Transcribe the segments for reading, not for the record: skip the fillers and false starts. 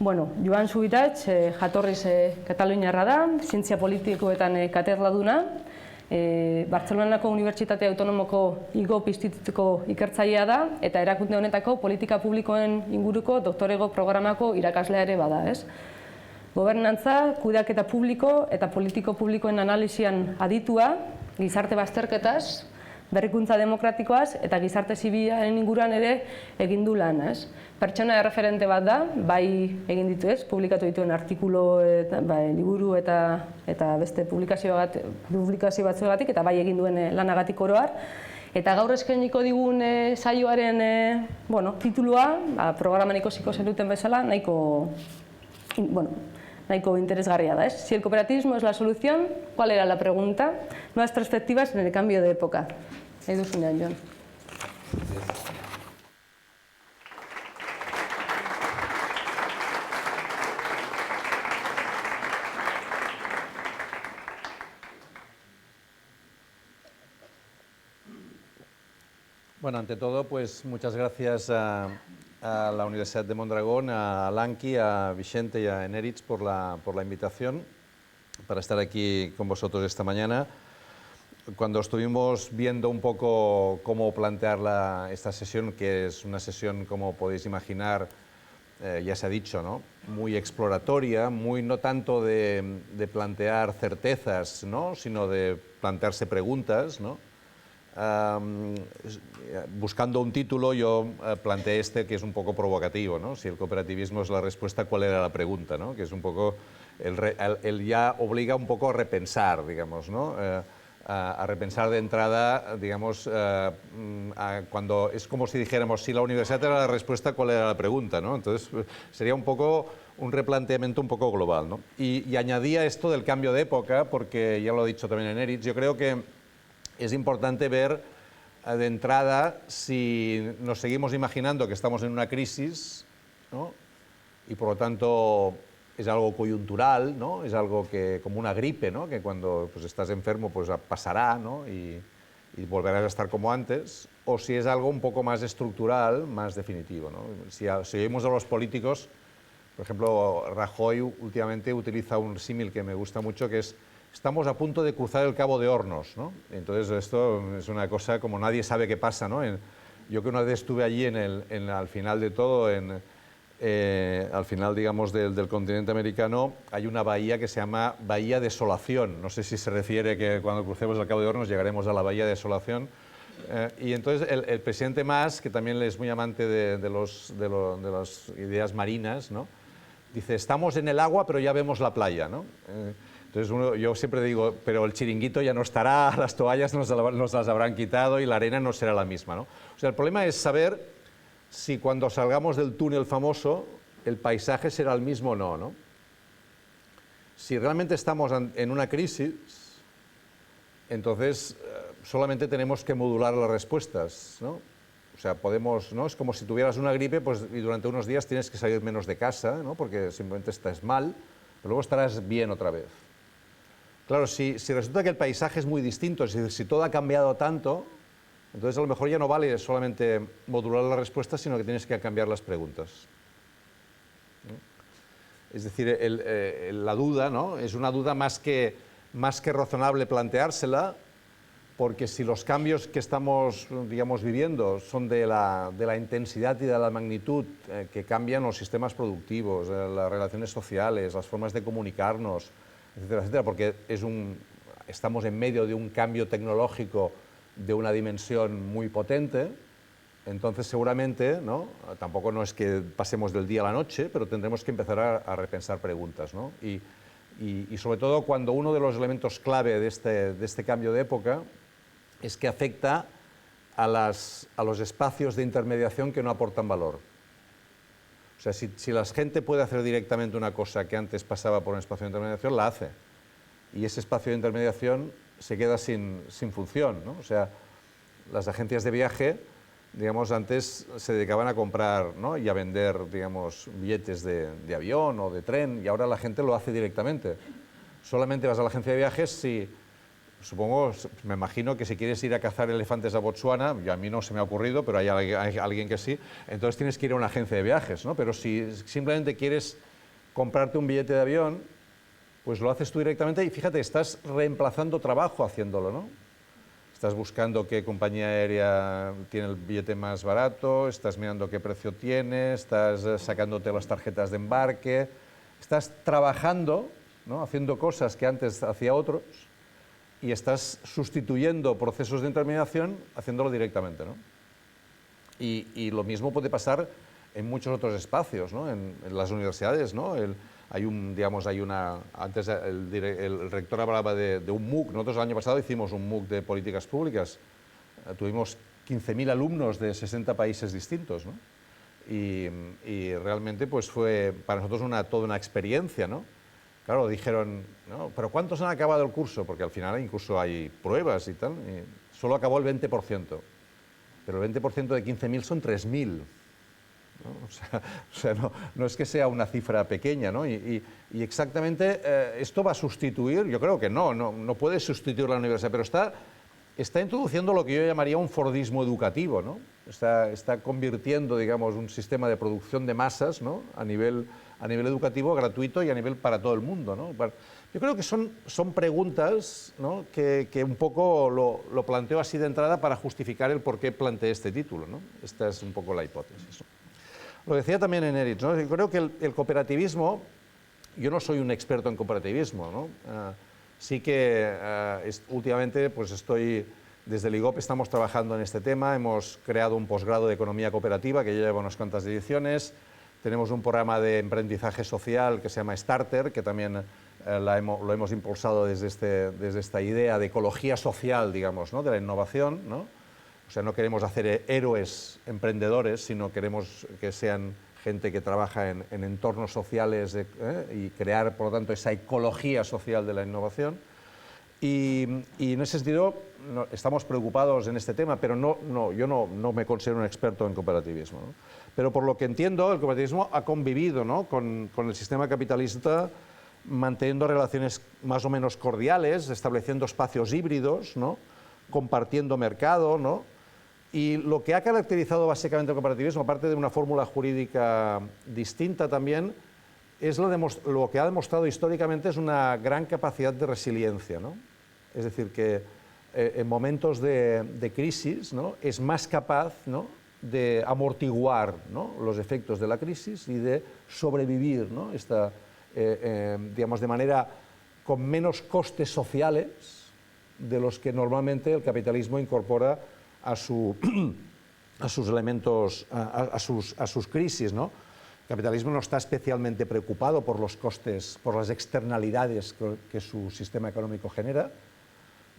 Bueno, Joan Subirats, jatorriz kataluniarra da, zientzia politikoetan katedraduna, Bartzelonako Unibertsitate Autonomoko IGOP institutuko ikertzailea da, eta erakunde honetako politika publikoen inguruko doktorego programako irakaslea ere bada, ez? Gobernantza, kudeaketa publiko eta politiko publikoen analisian aditua, gizarte bazterketaz, berrikuntza demokratikoaz eta gizarte zibilaren inguruan ere egin du lan, ez? Pertsona erreferente bat da, bai egin ditu, ez? Publikatu dituen artikulu, liburu eta beste publikazio batzuegatik eta bai egin duen lanagatik oro har. Eta gaur eskainiko digun saioaren titulua, programan ikusiko zenuten bezala, nahiko interesgarria da, ez? Si el cooperativismo es la solución, ¿cuál era la pregunta? Nuevas perspectivas en el cambio de época. Nahi duzunean, Jon. Bueno, ante todo, pues muchas gracias a la Universidad de Mondragón, a Lanqui, a Vicente y a Eneritz por la invitación para estar aquí con vosotros esta mañana. Cuando estuvimos viendo un poco cómo plantear esta sesión, que es una sesión, como podéis imaginar, ya se ha dicho, ¿no? Muy exploratoria, muy no tanto de plantear certezas, ¿no? Sino de plantearse preguntas, ¿no? Buscando un título, yo planteé este que es un poco provocativo, ¿no? Si el cooperativismo es la respuesta, ¿cuál era la pregunta, ¿no? Que es un poco, el ya obliga un poco a repensar, digamos, ¿no? A repensar de entrada, digamos, cuando es como si dijéramos, si la universidad era la respuesta, ¿cuál era la pregunta, ¿no? Entonces, sería un poco un replanteamiento un poco global, ¿no? Y añadía esto del cambio de época, porque ya lo ha dicho también Eneritz, yo creo que es importante ver de entrada si nos seguimos imaginando que estamos en una crisis, ¿no? Y por lo tanto es algo coyuntural, ¿no? Es algo que, como una gripe, ¿no? Que cuando pues, estás enfermo pues pasará, ¿no? Y volverás a estar como antes, o si es algo un poco más estructural, más definitivo, ¿no? Si oímos a los políticos, por ejemplo, Rajoy últimamente utiliza un símil que me gusta mucho, que es: estamos a punto de cruzar el Cabo de Hornos, ¿no? Entonces esto es una cosa como nadie sabe qué pasa, ¿no? Yo que una vez estuve allí al final de todo, al final, digamos, del continente americano, hay una bahía que se llama Bahía Desolación. No sé si se refiere que cuando crucemos el Cabo de Hornos llegaremos a la Bahía Desolación. Y entonces el presidente Mas, que también es muy amante de las ideas marinas, ¿no? Dice: estamos en el agua pero ya vemos la playa, ¿no? Entonces yo siempre digo, pero el chiringuito ya no estará, las toallas nos las habrán quitado y la arena no será la misma, ¿no? O sea, el problema es saber si cuando salgamos del túnel famoso el paisaje será el mismo o no, ¿no? Si realmente estamos en una crisis, entonces solamente tenemos que modular las respuestas, ¿no? O sea, podemos, ¿no? Es como si tuvieras una gripe, pues, y durante unos días tienes que salir menos de casa, ¿no? Porque simplemente estás mal, pero luego estarás bien otra vez. Claro, si resulta que el paisaje es muy distinto, si todo ha cambiado tanto, entonces a lo mejor ya no vale solamente modular las respuestas, sino que tienes que cambiar las preguntas, ¿no? Es decir, la duda, ¿no? Es una duda más que razonable planteársela, porque si los cambios que estamos, digamos, viviendo son de la intensidad y de la magnitud que cambian los sistemas productivos, las relaciones sociales, las formas de comunicarnos, etcétera, etcétera, porque estamos en medio de un cambio tecnológico de una dimensión muy potente, entonces seguramente, ¿no? Tampoco no es que pasemos del día a la noche, pero tendremos que empezar a repensar preguntas, ¿no? Y sobre todo cuando uno de los elementos clave de este cambio de época es que afecta a los espacios de intermediación que no aportan valor. O sea, si la gente puede hacer directamente una cosa que antes pasaba por un espacio de intermediación, la hace. Y ese espacio de intermediación se queda sin función, ¿no? O sea, las agencias de viaje, digamos, antes se dedicaban a comprar, ¿no? Y a vender, digamos, billetes de avión o de tren, y ahora la gente lo hace directamente. Solamente vas a la agencia de viajes si, supongo, me imagino que si quieres ir a cazar elefantes a Botsuana, y a mí no se me ha ocurrido, pero hay alguien que sí, entonces tienes que ir a una agencia de viajes, ¿no? Pero si simplemente quieres comprarte un billete de avión, pues lo haces tú directamente y fíjate, estás reemplazando trabajo haciéndolo, ¿no? Estás buscando qué compañía aérea tiene el billete más barato, estás mirando qué precio tiene, estás sacándote las tarjetas de embarque, estás trabajando, ¿no? Haciendo cosas que antes hacía otros y estás sustituyendo procesos de intermediación haciéndolo directamente, ¿no? Y lo mismo puede pasar en muchos otros espacios, ¿no? En las universidades, ¿no? Antes el rector hablaba de un MOOC. Nosotros el año pasado hicimos un MOOC de políticas públicas. Tuvimos 15.000 alumnos de 60 países distintos, ¿no? Y realmente pues fue para nosotros toda una experiencia, ¿no? Claro, dijeron, ¿no? ¿Pero cuántos han acabado el curso? Porque al final incluso hay pruebas y tal. Y solo acabó el 20%. Pero el 20% de 15.000 son 3.000. ¿no? O sea, no es que sea una cifra pequeña, ¿no? Y exactamente esto va a sustituir, yo creo que no puede sustituir la universidad, pero está introduciendo lo que yo llamaría un Fordismo educativo, ¿no? Está convirtiendo, digamos, un sistema de producción de masas, ¿no? a nivel educativo, gratuito y a nivel para todo el mundo, ¿no? Yo creo que son preguntas, ¿no? que un poco lo planteo así de entrada para justificar el por qué planteé este título, ¿no? Esta es un poco la hipótesis. Lo decía también Eneritz, ¿no? Yo creo que el cooperativismo, yo no soy un experto en cooperativismo, ¿no? Sí que últimamente pues desde el IGOP estamos trabajando en este tema, hemos creado un posgrado de economía cooperativa que ya lleva unas cuantas ediciones, tenemos un programa de emprendizaje social que se llama Starter, que también lo hemos impulsado desde esta idea de ecología social, digamos, ¿no? De la innovación, ¿no? O sea, no queremos hacer héroes emprendedores, sino queremos que sean gente que trabaja en entornos sociales y crear, por lo tanto, esa ecología social de la innovación. Y en ese sentido estamos preocupados en este tema, pero yo no me considero un experto en cooperativismo, ¿no? Pero por lo que entiendo, el cooperativismo ha convivido, ¿no? con el sistema capitalista, manteniendo relaciones más o menos cordiales, estableciendo espacios híbridos, ¿no? Compartiendo mercado, ¿no? Y lo que ha caracterizado básicamente el cooperativismo, aparte de una fórmula jurídica distinta también, es lo que ha demostrado históricamente es una gran capacidad de resiliencia, ¿no? Es decir, que en momentos de crisis, ¿no? Es más capaz, ¿no? De amortiguar, ¿no? Los efectos de la crisis y de sobrevivir, ¿no? Digamos, de manera con menos costes sociales de los que normalmente el capitalismo incorpora a sus elementos, a sus crisis, ¿no? El capitalismo no está especialmente preocupado por los costes, por las externalidades que su sistema económico genera.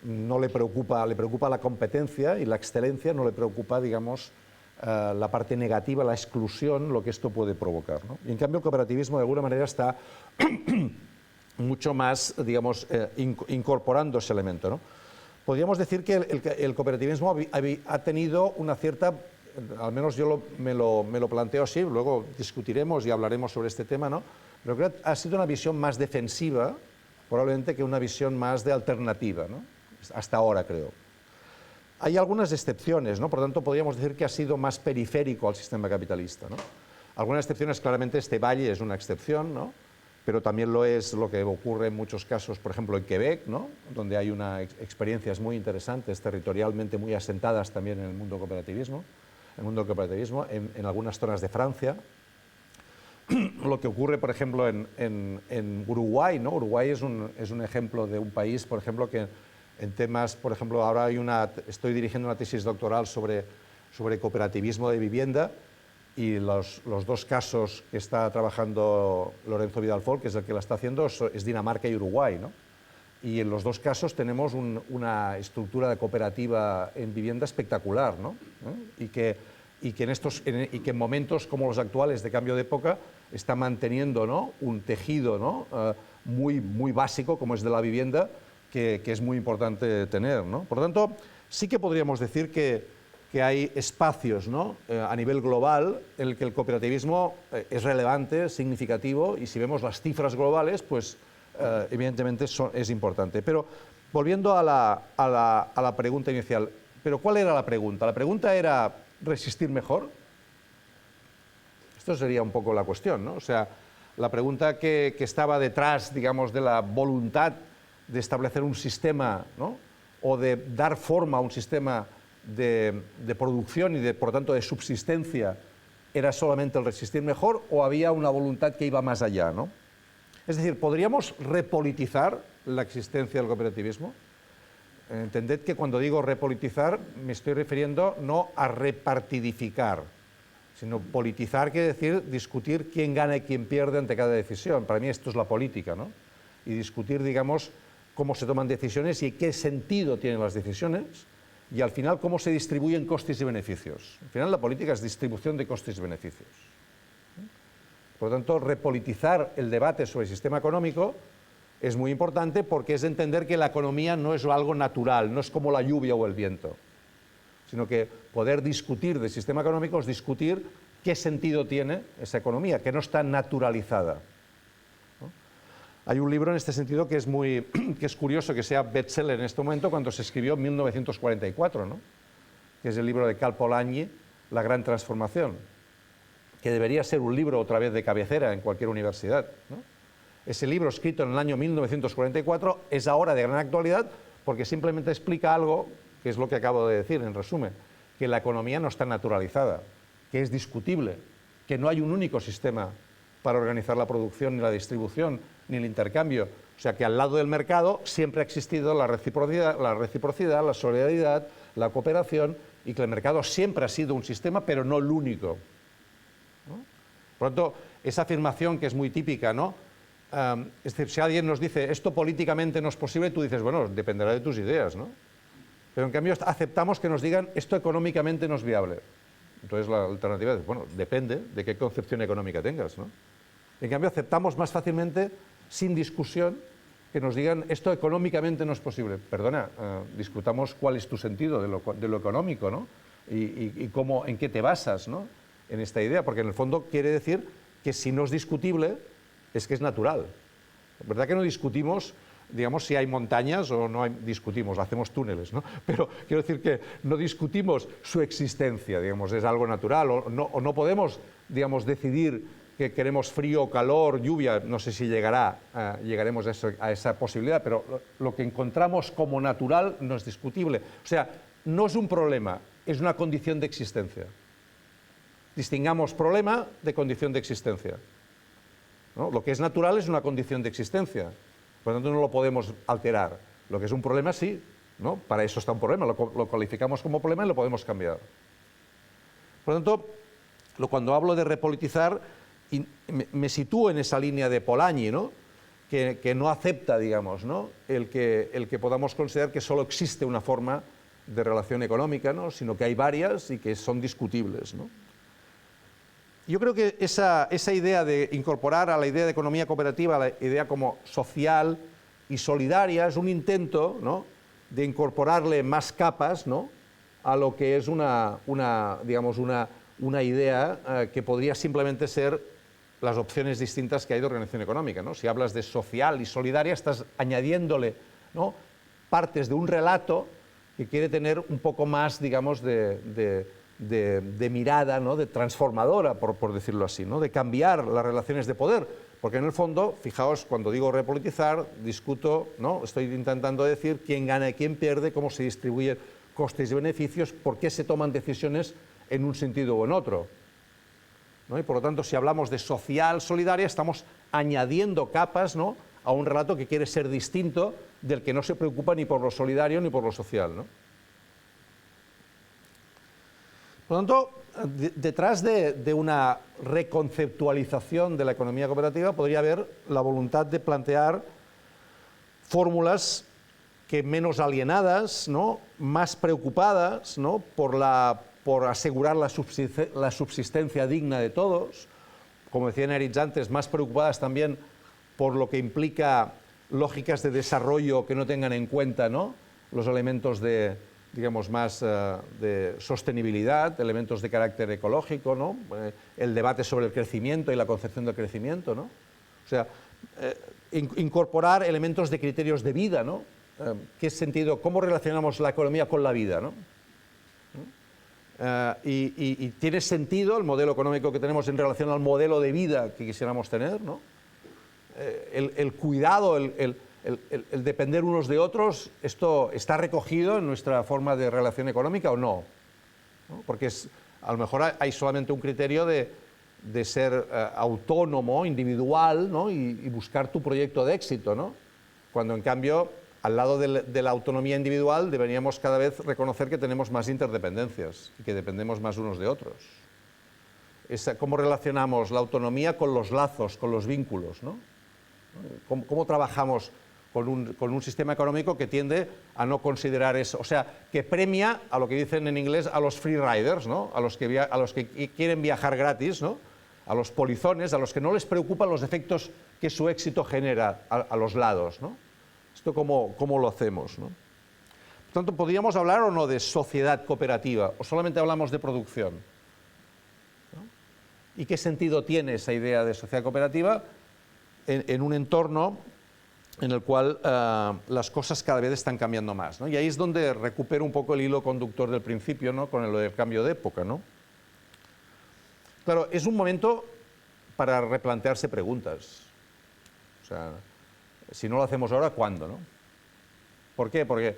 No le preocupa la competencia y la excelencia, no le preocupa, digamos, la parte negativa, la exclusión, lo que esto puede provocar, ¿no? Y en cambio el cooperativismo de alguna manera está mucho más, digamos, incorporando ese elemento, ¿no? Podríamos decir que el cooperativismo ha tenido una cierta, al menos yo me lo planteo así, luego discutiremos y hablaremos sobre este tema, ¿no? Pero creo que ha sido una visión más defensiva, probablemente, que una visión más de alternativa, ¿no? Hasta ahora, creo. Hay algunas excepciones, ¿no? Por tanto, podríamos decir que ha sido más periférico al sistema capitalista, ¿no? Algunas excepciones, claramente, este valle es una excepción, ¿no? Pero también lo es lo que ocurre en muchos casos, por ejemplo, en Quebec, ¿no? Donde hay experiencias muy interesantes, territorialmente muy asentadas también en el mundo cooperativismo, en algunas zonas de Francia. Lo que ocurre, por ejemplo, en Uruguay, ¿no? Uruguay es un ejemplo de un país, por ejemplo, que en temas, por ejemplo, ahora estoy dirigiendo una tesis doctoral sobre cooperativismo de vivienda. Y los dos casos que está trabajando Lorenzo Vidal-Folk, que es el que la está haciendo, es Dinamarca y Uruguay, ¿no? Y en los dos casos tenemos una estructura de cooperativa en vivienda espectacular, ¿no? Y que en momentos como los actuales de cambio de época está manteniendo, ¿no? Un tejido, ¿no? muy básico, como es de la vivienda, que es muy importante tener, ¿no? Por lo tanto, sí que podríamos decir que hay espacios, ¿no? A nivel global en el que el cooperativismo es relevante, significativo, y si vemos las cifras globales, pues evidentemente es importante. Pero volviendo a la pregunta inicial, ¿pero cuál era la pregunta? ¿La pregunta era resistir mejor? Esto sería un poco la cuestión, ¿no? O sea, la pregunta que estaba detrás, digamos, de la voluntad de establecer un sistema, ¿no?, o de dar forma a un sistema de producción y, por tanto, de subsistencia, era solamente el resistir mejor o había una voluntad que iba más allá, ¿no? Es decir, ¿podríamos repolitizar la existencia del cooperativismo? Entended que cuando digo repolitizar me estoy refiriendo no a repartidificar, sino politizar quiere decir discutir quién gana y quién pierde ante cada decisión. Para mí esto es la política, ¿no? Y discutir, digamos, cómo se toman decisiones y qué sentido tienen las decisiones y al final cómo se distribuyen costes y beneficios. Al final la política es distribución de costes y beneficios. Por lo tanto, repolitizar el debate sobre el sistema económico es muy importante porque es entender que la economía no es algo natural, no es como la lluvia o el viento, sino que poder discutir del sistema económico es discutir qué sentido tiene esa economía, que no está naturalizada. Hay un libro en este sentido que es curioso que sea bestseller en este momento cuando se escribió en 1944, ¿no?, que es el libro de Cal Polanyi, La gran transformación, que debería ser un libro otra vez de cabecera en cualquier universidad, ¿no? Ese libro, escrito en el año 1944, es ahora de gran actualidad porque simplemente explica algo, que es lo que acabo de decir en resumen, que la economía no está naturalizada, que es discutible, que no hay un único sistema para organizar la producción, ni la distribución, ni el intercambio. O sea, que al lado del mercado siempre ha existido la reciprocidad, la solidaridad, la cooperación, y que el mercado siempre ha sido un sistema, pero no el único, ¿no? Por lo tanto, esa afirmación que es muy típica, ¿no? Es decir, si alguien nos dice, esto políticamente no es posible, tú dices, bueno, dependerá de tus ideas, ¿no? Pero en cambio aceptamos que nos digan, esto económicamente no es viable. Entonces la alternativa es, bueno, depende de qué concepción económica tengas, ¿no? En cambio, aceptamos más fácilmente, sin discusión, que nos digan esto económicamente no es posible. Perdona, discutamos cuál es tu sentido de lo económico, ¿no? Y cómo, en qué te basas, ¿no?, en esta idea, porque en el fondo quiere decir que si no es discutible, es que es natural. ¿Verdad que no discutimos, digamos, si hay montañas o no hay, discutimos, hacemos túneles, ¿no? Pero quiero decir que no discutimos su existencia, digamos, es algo natural, o no podemos, digamos, decidir que queremos frío, calor, lluvia, no sé si llegaremos a esa posibilidad, pero lo que encontramos como natural no es discutible. O sea, no es un problema, es una condición de existencia. Distingamos problema de condición de existencia, ¿no? Lo que es natural es una condición de existencia, por lo tanto no lo podemos alterar. Lo que es un problema sí, ¿no? Para eso está un problema, lo calificamos como problema y lo podemos cambiar. Por lo tanto, cuando hablo de repolitizar, me sitúo en esa línea de Polanyi, ¿no?, que no acepta, digamos, ¿no?, el que podamos considerar que solo existe una forma de relación económica, ¿no?, sino que hay varias y que son discutibles, ¿no? Yo creo que esa idea de incorporar a la idea de economía cooperativa la idea como social y solidaria es un intento, ¿no?, de incorporarle más capas, ¿no?, a lo que es una idea que podría simplemente ser las opciones distintas que hay de organización económica, ¿no? Si hablas de social y solidaria, estás añadiéndole, ¿no?, partes de un relato que quiere tener un poco más, digamos, de mirada, ¿no?, de transformadora, por decirlo así, ¿no?, de cambiar las relaciones de poder, porque en el fondo, fijaos, cuando digo repolitizar, discuto, ¿no?, estoy intentando decir quién gana y quién pierde, cómo se distribuyen costes y beneficios, por qué se toman decisiones en un sentido o en otro, ¿no? Y por lo tanto, si hablamos de social solidaria, estamos añadiendo capas, ¿no?, a un relato que quiere ser distinto del que no se preocupa ni por lo solidario ni por lo social, ¿no? Por lo tanto, detrás de una reconceptualización de la economía cooperativa podría haber la voluntad de plantear fórmulas que menos alienadas, ¿no?, más preocupadas, ¿no?, por asegurar la subsistencia digna de todos, como decía Neritz antes, más preocupadas también por lo que implica lógicas de desarrollo que no tengan en cuenta, ¿no?, los elementos de, digamos, más de sostenibilidad, elementos de carácter ecológico, ¿no?, el debate sobre el crecimiento y la concepción del crecimiento, ¿no? O sea, incorporar elementos de criterios de vida, ¿no? ¿Qué sentido, cómo relacionamos la economía con la vida, ¿no? y tiene sentido el modelo económico que tenemos en relación al modelo de vida que quisiéramos tener, ¿no? El cuidado, el depender unos de otros, ¿esto está recogido en nuestra forma de relación económica o no? ¿No? Porque a lo mejor hay solamente un criterio de ser autónomo, individual, ¿no? y buscar tu proyecto de éxito, ¿no? Cuando en cambio, al lado de la autonomía individual, deberíamos cada vez reconocer que tenemos más interdependencias y que dependemos más unos de otros. ¿Cómo relacionamos la autonomía con los lazos, con los vínculos, ¿no? ¿Cómo trabajamos con un sistema económico que tiende a no considerar eso? O sea, que premia a lo que dicen en inglés a los free riders, ¿no? a los que quieren viajar gratis, ¿no? A los polizones, a los que no les preocupan los efectos que su éxito genera a los lados, ¿no? ¿Esto cómo lo hacemos, ¿no? Por tanto, ¿podríamos hablar o no de sociedad cooperativa o solamente hablamos de producción? ¿No? ¿Y qué sentido tiene esa idea de sociedad cooperativa en un entorno en el cual las cosas cada vez están cambiando más, ¿no? Y ahí es donde recupero un poco el hilo conductor del principio, ¿no? Con lo del cambio de época, ¿no? Claro, es un momento para replantearse preguntas. O sea, si no lo hacemos ahora, ¿cuándo, no? ¿Por qué? Porque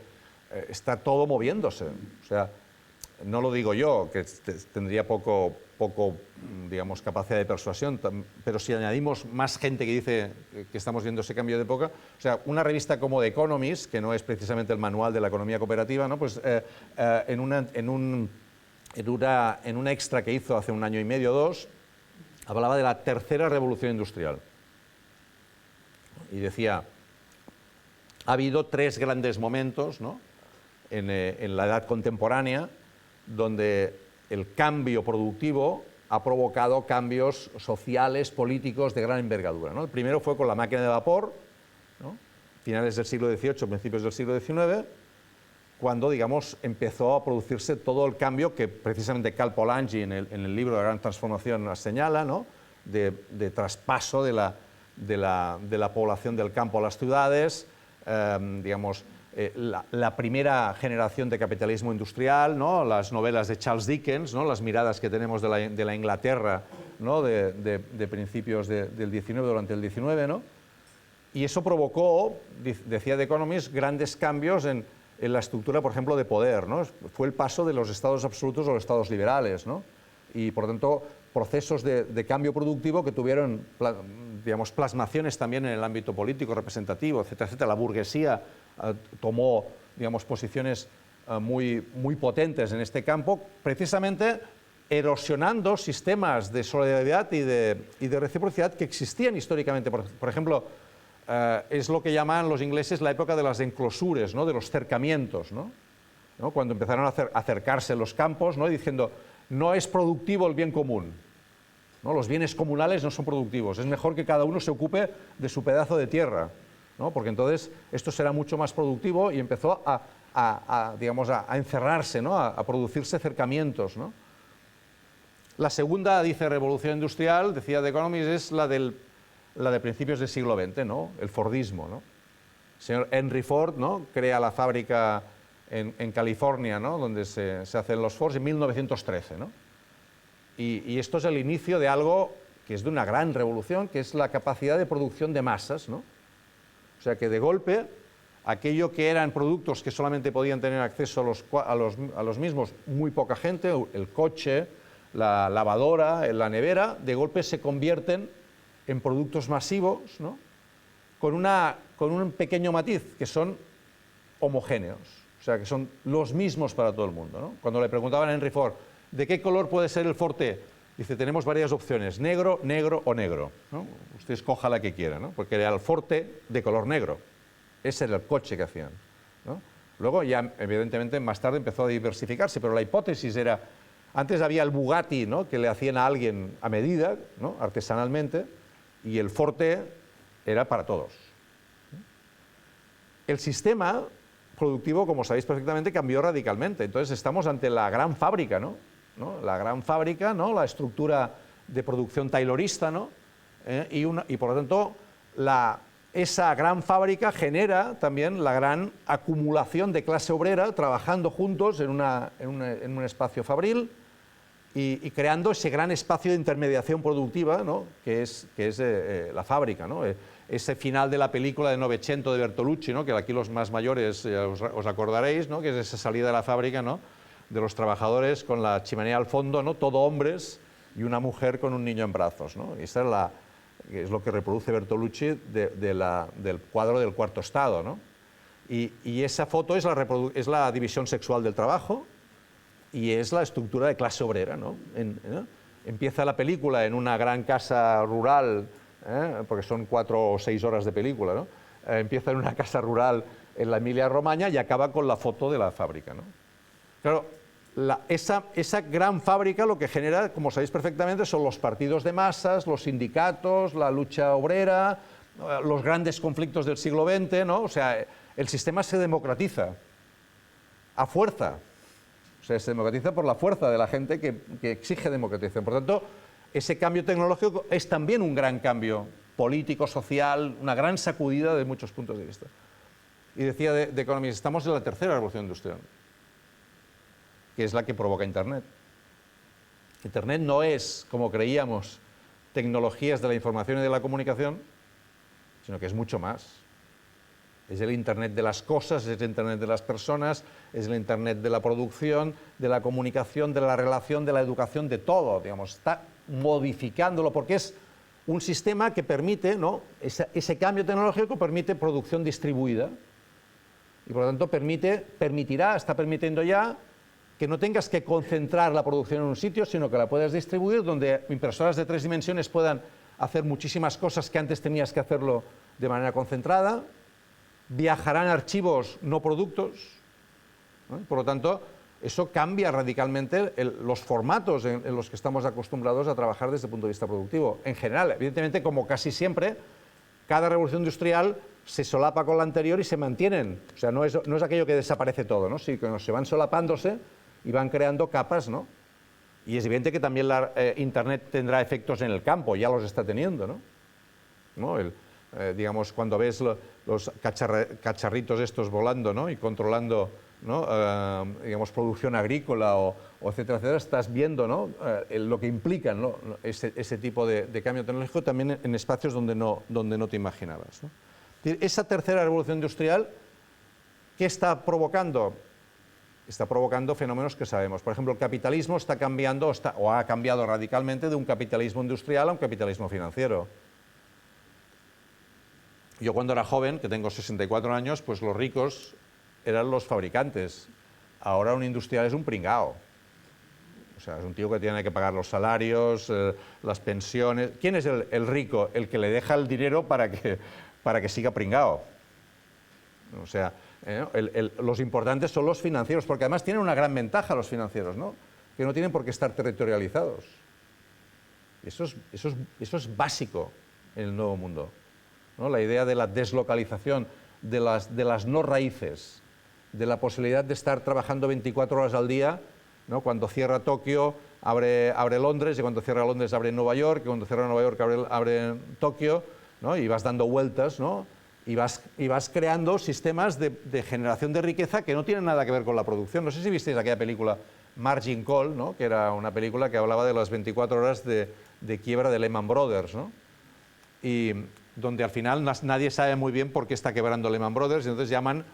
está todo moviéndose. O sea, no lo digo yo, que tendría poco, digamos, capacidad de persuasión, pero si añadimos más gente que dice que estamos viendo ese cambio de época, o sea, una revista como The Economist, que no es precisamente el manual de la economía cooperativa, ¿no? Pues en un extra que hizo hace 1 año y medio o 2, hablaba de la tercera revolución industrial. Y decía, ha habido 3 grandes momentos, ¿no? en la edad contemporánea, donde el cambio productivo ha provocado cambios sociales, políticos de gran envergadura, ¿no? El primero fue con la máquina de vapor, ¿no? Finales del siglo XVIII, principios del siglo XIX, cuando, digamos, empezó a producirse todo el cambio que precisamente Cal Polanyi en el libro de la Gran Transformación señala, ¿no? de traspaso de la población del campo a las ciudades, digamos, la primera generación de capitalismo industrial, ¿no? Las novelas de Charles Dickens, ¿no? Las miradas que tenemos de la Inglaterra, ¿no? de principios del XIX, durante el XIX, ¿no? Y eso provocó, decía The Economist, grandes cambios en la estructura, por ejemplo, de poder, ¿no? Fue el paso de los estados absolutos a los estados liberales, ¿no? Y, por tanto, procesos de cambio productivo que tuvieron, digamos, plasmaciones también en el ámbito político, representativo, etcétera, etcétera. La burguesía tomó, digamos, posiciones muy potentes en este campo, precisamente erosionando sistemas de solidaridad y de reciprocidad que existían históricamente. Por ejemplo, es lo que llaman los ingleses la época de las enclosures, ¿no? De los cercamientos, ¿no? Cuando empezaron a acercarse los campos, ¿no? Diciendo, no es productivo el bien común, ¿no? Los bienes comunales no son productivos, es mejor que cada uno se ocupe de su pedazo de tierra, ¿no? Porque entonces esto será mucho más productivo, y empezó digamos, a encerrarse, ¿no? A producirse cercamientos, ¿no? La segunda, dice, revolución industrial, decía The Economist, es la de principios del siglo XX, ¿no? El Fordismo, ¿no? El señor Henry Ford, ¿no? Crea la fábrica en California, ¿no? Donde se hacen los Fords, en 1913, ¿no? Y esto es el inicio de algo que es de una gran revolución, que es la capacidad de producción de masas, ¿no? O sea que de golpe, aquello que eran productos que solamente podían tener acceso a los mismos muy poca gente, el coche, la lavadora, la nevera, de golpe se convierten en productos masivos, ¿no? Con un pequeño matiz, que son homogéneos, o sea, que son los mismos para todo el mundo, ¿no? Cuando le preguntaban a Henry Ford, ¿de qué color puede ser el Forte? Dice, tenemos varias opciones, negro, negro o negro, ¿no? Usted escoja la que quiera, ¿no? Porque era el Forte de color negro. Ese era el coche que hacían, ¿no? Luego ya, evidentemente, más tarde empezó a diversificarse, pero la hipótesis era, antes había el Bugatti, ¿no? Que le hacían a alguien a medida, ¿no? Artesanalmente, y el Forte era para todos. El sistema productivo, como sabéis perfectamente, cambió radicalmente. Entonces estamos ante la gran fábrica, ¿no? La gran fábrica, ¿no? La estructura de producción taylorista, ¿no? Y por lo tanto, esa gran fábrica genera también la gran acumulación de clase obrera trabajando juntos en un espacio fabril y creando ese gran espacio de intermediación productiva, ¿no? que es la fábrica, ¿no? Ese final de la película de Novecento de Bertolucci, ¿no? que aquí los más mayores os acordaréis, ¿no? que es esa salida de la fábrica, ¿no? de los trabajadores con la chimenea al fondo, ¿no? todo hombres y una mujer con un niño en brazos. ¿no? Y esa es lo que reproduce Bertolucci del cuadro del Cuarto Estado. ¿no? Y esa foto es la división sexual del trabajo y es la estructura de clase obrera. ¿no? Empieza la película en una gran casa rural, porque son 4 o 6 horas de película, ¿no? Empieza en una casa rural en la Emilia-Romagna y acaba con la foto de la fábrica. ¿no? Claro, esa gran fábrica lo que genera, como sabéis perfectamente, son los partidos de masas, los sindicatos, la lucha obrera, los grandes conflictos del siglo XX, ¿no? O sea, el sistema se democratiza a fuerza. O sea, se democratiza por la fuerza de la gente que exige democratización. Por tanto, ese cambio tecnológico es también un gran cambio político, social, una gran sacudida de muchos puntos de vista. Y decía de Economist, estamos en la tercera revolución industrial, que es la que provoca Internet. Internet no es, como creíamos, tecnologías de la información y de la comunicación, sino que es mucho más. Es el Internet de las cosas, es el Internet de las personas, es el Internet de la producción, de la comunicación, de la relación, de la educación, de todo, digamos. Está modificándolo porque es un sistema que permite, ¿no? ese cambio tecnológico permite producción distribuida y por lo tanto está permitiendo ya que no tengas que concentrar la producción en un sitio, sino que la puedas distribuir donde impresoras de 3 dimensiones puedan hacer muchísimas cosas que antes tenías que hacerlo de manera concentrada, viajarán archivos, no productos, ¿no? Por lo tanto, eso cambia radicalmente los formatos en los que estamos acostumbrados a trabajar desde el punto de vista productivo. En general, evidentemente, como casi siempre, cada revolución industrial se solapa con la anterior y se mantienen. O sea, no es aquello que desaparece todo, ¿no? Sí, que se van solapándose y van creando capas, ¿no? Y es evidente que también Internet tendrá efectos en el campo, ya los está teniendo, ¿no? Digamos, cuando ves los cacharritos estos volando, ¿no? y controlando, ¿no? Digamos, producción agrícola o etcétera, etcétera, estás viendo, ¿no? Lo que implican, ¿no? ese tipo de cambio tecnológico también en espacios donde no te imaginabas, ¿no? Esa tercera revolución industrial, ¿qué está provocando? Está provocando fenómenos que sabemos. Por ejemplo, el capitalismo está cambiando o ha cambiado radicalmente de un capitalismo industrial a un capitalismo financiero. Yo cuando era joven, que tengo 64 años, pues los ricos eran los fabricantes. Ahora un industrial es un pringao. O sea, es un tío que tiene que pagar los salarios, las pensiones. ¿Quién es el rico? El que le deja el dinero para que siga pringao. O sea, los importantes son los financieros, porque además tienen una gran ventaja los financieros, ¿no? Que no tienen por qué estar territorializados. Eso es básico en el nuevo mundo, ¿no? La idea de la deslocalización, de las no raíces, de la posibilidad de estar trabajando 24 horas al día, ¿no? Cuando cierra Tokio, abre Londres, y cuando cierra Londres, abre Nueva York, y cuando cierra Nueva York, abre Tokio, ¿no? Y vas dando vueltas, ¿no? Y vas creando sistemas de generación de riqueza que no tienen nada que ver con la producción. No sé si visteis aquella película Margin Call, ¿no? Que era una película que hablaba de las 24 horas de quiebra de Lehman Brothers, ¿no? Y donde al final nadie sabe muy bien por qué está quebrando Lehman Brothers, y entonces llaman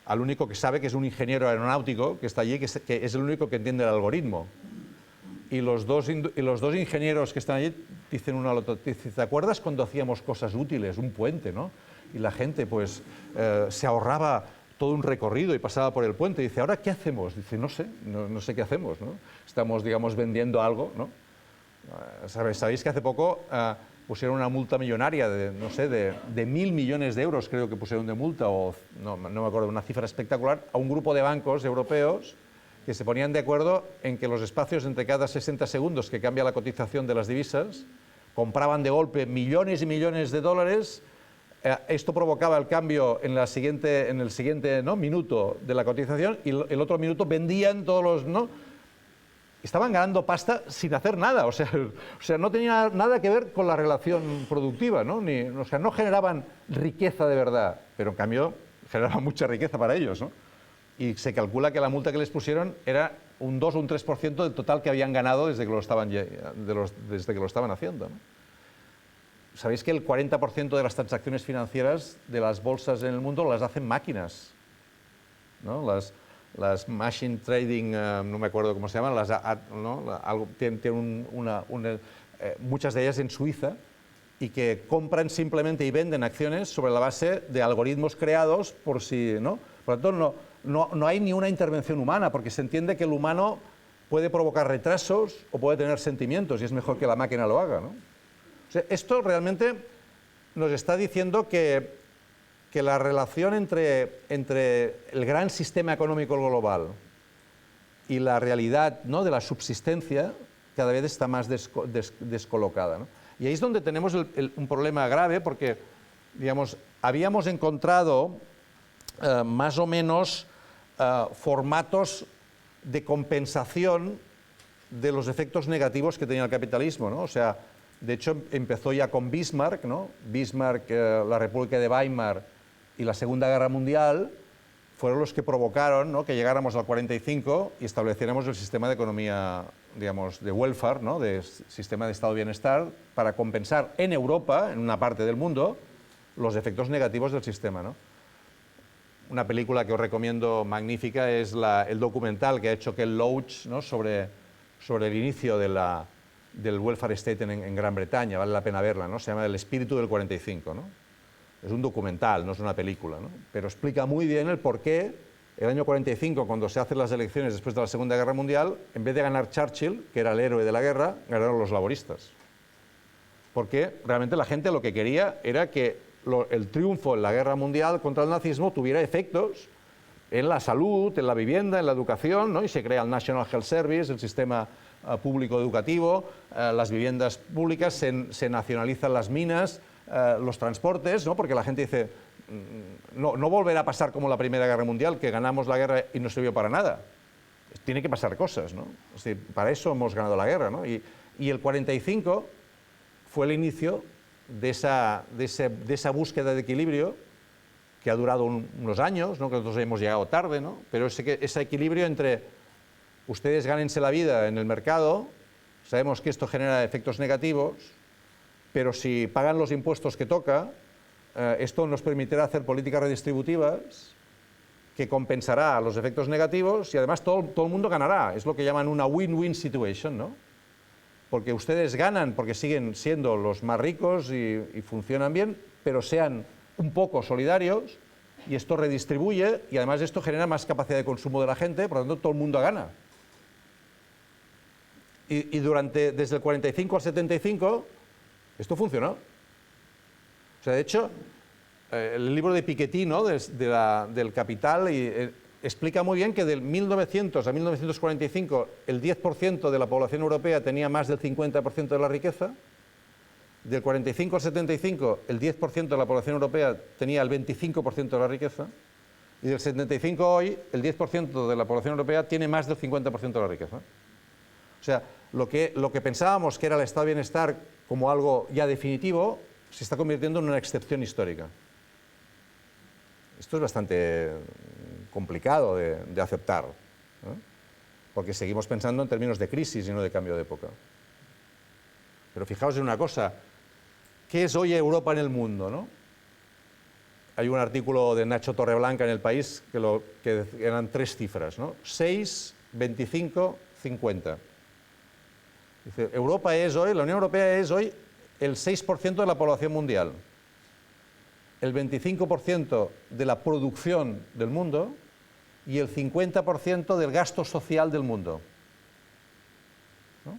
al único que sabe, que es un ingeniero aeronáutico que está allí, que es el único que entiende el algoritmo. Y los dos ingenieros que están allí dicen uno al otro, ¿te acuerdas cuando hacíamos cosas útiles, un puente, ¿no? Y la gente pues se ahorraba todo un recorrido y pasaba por el puente. Y dice, ¿ahora qué hacemos? Dice, no sé qué hacemos, ¿no? Estamos, digamos, vendiendo algo, ¿no? Sabéis que hace poco pusieron una multa millonaria de 1.000 millones de euros, creo que pusieron de multa, o no me acuerdo, una cifra espectacular, a un grupo de bancos europeos que se ponían de acuerdo en que los espacios entre cada 60 segundos que cambia la cotización de las divisas, compraban de golpe millones y millones de dólares. Esto provocaba el cambio en el siguiente, ¿no? minuto de la cotización, y el otro minuto vendían todos los, ¿no? estaban ganando pasta sin hacer nada, o sea, no tenía nada que ver con la relación productiva, ¿no? O sea, no generaban riqueza de verdad, pero en cambio generaban mucha riqueza para ellos, ¿no? Y se calcula que la multa que les pusieron era un 2 o un 3% del total que habían ganado desde que lo estaban haciendo, ¿no? Sabéis que el 40% de las transacciones financieras de las bolsas en el mundo las hacen máquinas, ¿no? Las machine trading, no me acuerdo cómo se llaman, ¿no? Tienen muchas de ellas en Suiza, y que compran simplemente y venden acciones sobre la base de algoritmos creados por sí, ¿no? Por lo tanto, no hay ni una intervención humana, porque se entiende que el humano puede provocar retrasos o puede tener sentimientos, y es mejor que la máquina lo haga, ¿no? O sea, esto realmente nos está diciendo que la relación entre el gran sistema económico global y la realidad, ¿no?, de la subsistencia cada vez está más descolocada, ¿no? Y ahí es donde tenemos un problema grave, porque, digamos, habíamos encontrado más o menos formatos de compensación de los efectos negativos que tenía el capitalismo, ¿no? O sea, de hecho, empezó ya con Bismarck, ¿no? Bismarck, la República de Weimar y la Segunda Guerra Mundial fueron los que provocaron, ¿no?, que llegáramos al 45 y estableciéramos el sistema de economía, digamos, de welfare, ¿no?, de sistema de estado de bienestar, para compensar en Europa, en una parte del mundo, los efectos negativos del sistema, ¿no? Una película que os recomiendo magnífica es el documental que ha hecho Ken Loach, ¿no?, sobre el inicio del welfare state en Gran Bretaña. Vale la pena verla, ¿no? Se llama El espíritu del 45, ¿no? Es un documental, no es una película, ¿no? Pero explica muy bien el por qué el año 45, cuando se hacen las elecciones después de la Segunda Guerra Mundial, en vez de ganar Churchill, que era el héroe de la guerra, ganaron los laboristas. Porque realmente la gente lo que quería era que el triunfo en la guerra mundial contra el nazismo tuviera efectos en la salud, en la vivienda, en la educación, ¿no? Y se crea el National Health Service, el sistema público educativo, las viviendas públicas, se nacionalizan las minas, los transportes, ¿no? Porque la gente dice, no volverá a pasar como la Primera Guerra Mundial, que ganamos la guerra y no sirvió para nada. Tiene que pasar cosas, ¿no? Es decir, para eso hemos ganado la guerra, ¿no? Y el 45 fue el inicio de esa búsqueda de equilibrio que ha durado unos años, ¿no?, que nosotros hemos llegado tarde, ¿no? Pero ese equilibrio entre ustedes gánense la vida en el mercado, sabemos que esto genera efectos negativos, pero si pagan los impuestos que toca, esto nos permitirá hacer políticas redistributivas que compensará los efectos negativos y además todo el mundo ganará. Es lo que llaman una win-win situation, ¿no? Porque ustedes ganan porque siguen siendo los más ricos y funcionan bien, pero sean un poco solidarios, y esto redistribuye y además esto genera más capacidad de consumo de la gente, por lo tanto todo el mundo gana. Y desde el 45 al 75 esto funcionó. O sea, de hecho, el libro de Piketty, ¿no?, del Capital, explica muy bien que del 1900 a 1945 el 10% de la población europea tenía más del 50% de la riqueza. Del 45 al 75 el 10% de la población europea tenía el 25% de la riqueza. Y del 75 hoy el 10% de la población europea tiene más del 50% de la riqueza. O sea, lo que pensábamos que era el estado de bienestar como algo ya definitivo, se está convirtiendo en una excepción histórica. Esto es bastante complicado de aceptar, ¿no? Porque seguimos pensando en términos de crisis y no de cambio de época. Pero fijaos en una cosa, ¿qué es hoy Europa en el mundo, ¿no? Hay un artículo de Nacho Torreblanca en El País que eran 3 cifras, ¿no? 6, 25, 50. Dice, Europa es hoy, la Unión Europea es hoy el 6% de la población mundial, el 25% de la producción del mundo y el 50% del gasto social del mundo, ¿no?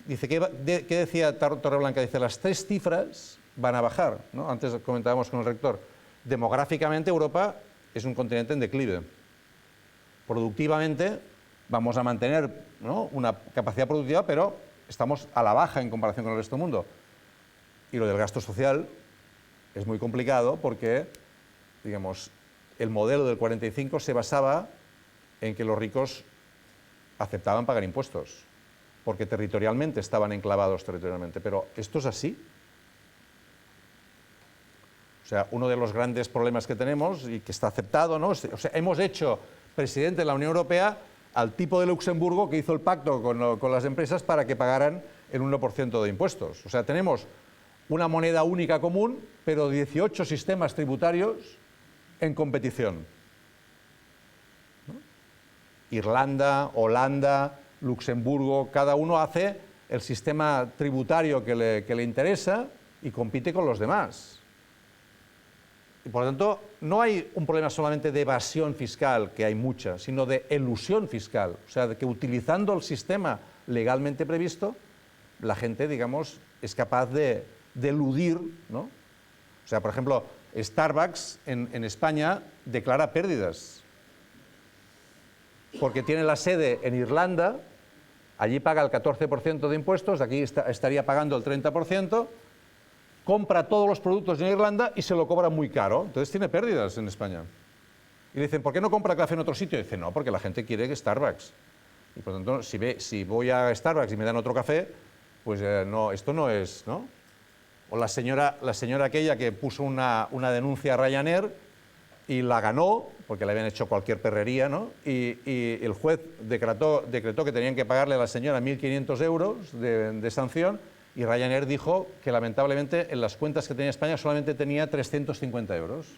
Dice, ¿qué decía Torreblanca? Dice, las 3 cifras van a bajar, ¿no? Antes comentábamos con el rector, demográficamente Europa es un continente en declive, productivamente vamos a mantener, ¿no?, una capacidad productiva, pero estamos a la baja en comparación con el resto del mundo. Y lo del gasto social es muy complicado porque, digamos, el modelo del 45 se basaba en que los ricos aceptaban pagar impuestos, porque territorialmente estaban enclavados territorialmente. Pero ¿esto es así? O sea, uno de los grandes problemas que tenemos y que está aceptado, ¿no? O sea, hemos hecho presidente de la Unión Europea al tipo de Luxemburgo que hizo el pacto con las empresas para que pagaran el 1% de impuestos. O sea, tenemos una moneda única común, pero 18 sistemas tributarios en competición. ¿No? Irlanda, Holanda, Luxemburgo, cada uno hace el sistema tributario que le interesa y compite con los demás. Y por lo tanto, no hay un problema solamente de evasión fiscal, que hay mucha, sino de elusión fiscal. O sea, de que utilizando el sistema legalmente previsto, la gente, digamos, es capaz de eludir, ¿no? O sea, por ejemplo, Starbucks en España declara pérdidas, porque tiene la sede en Irlanda, allí paga el 14% de impuestos, aquí estaría pagando el 30%, compra todos los productos en Irlanda y se lo cobra muy caro, entonces tiene pérdidas en España. Y le dicen, ¿por qué no compra café en otro sitio? Y dice, no, porque la gente quiere que Starbucks. Y por lo tanto, si voy a Starbucks y me dan otro café, pues no, esto no es, ¿no? O la señora aquella que puso una denuncia a Ryanair y la ganó, porque le habían hecho cualquier perrería, ¿no? Y el juez decretó que tenían que pagarle a la señora 1.500 euros de sanción, y Ryanair dijo que lamentablemente en las cuentas que tenía España solamente tenía 350 euros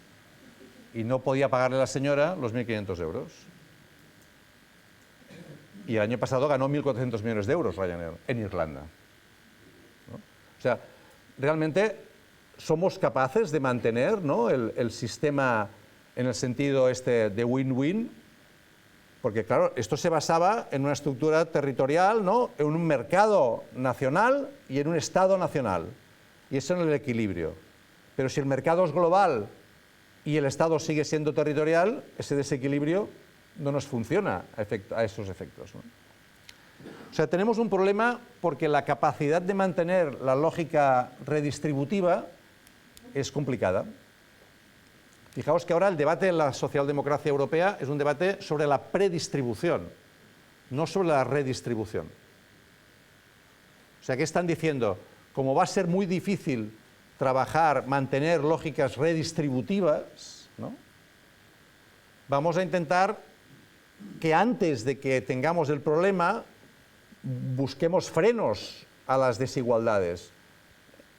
y no podía pagarle a la señora los 1.500 euros. Y el año pasado ganó 1.400 millones de euros Ryanair en Irlanda, ¿no? O sea, realmente somos capaces de mantener, ¿no?, el sistema en el sentido de win-win, porque claro, esto se basaba en una estructura territorial, ¿no?, en un mercado nacional y en un Estado nacional, y eso en el equilibrio. Pero si el mercado es global y el Estado sigue siendo territorial, ese desequilibrio no nos funciona a esos efectos, ¿no? O sea, tenemos un problema porque la capacidad de mantener la lógica redistributiva es complicada. Fijaos que ahora el debate en la socialdemocracia europea es un debate sobre la predistribución, no sobre la redistribución. O sea, ¿qué están diciendo? Como va a ser muy difícil mantener lógicas redistributivas, ¿no?, vamos a intentar que antes de que tengamos el problema busquemos frenos a las desigualdades.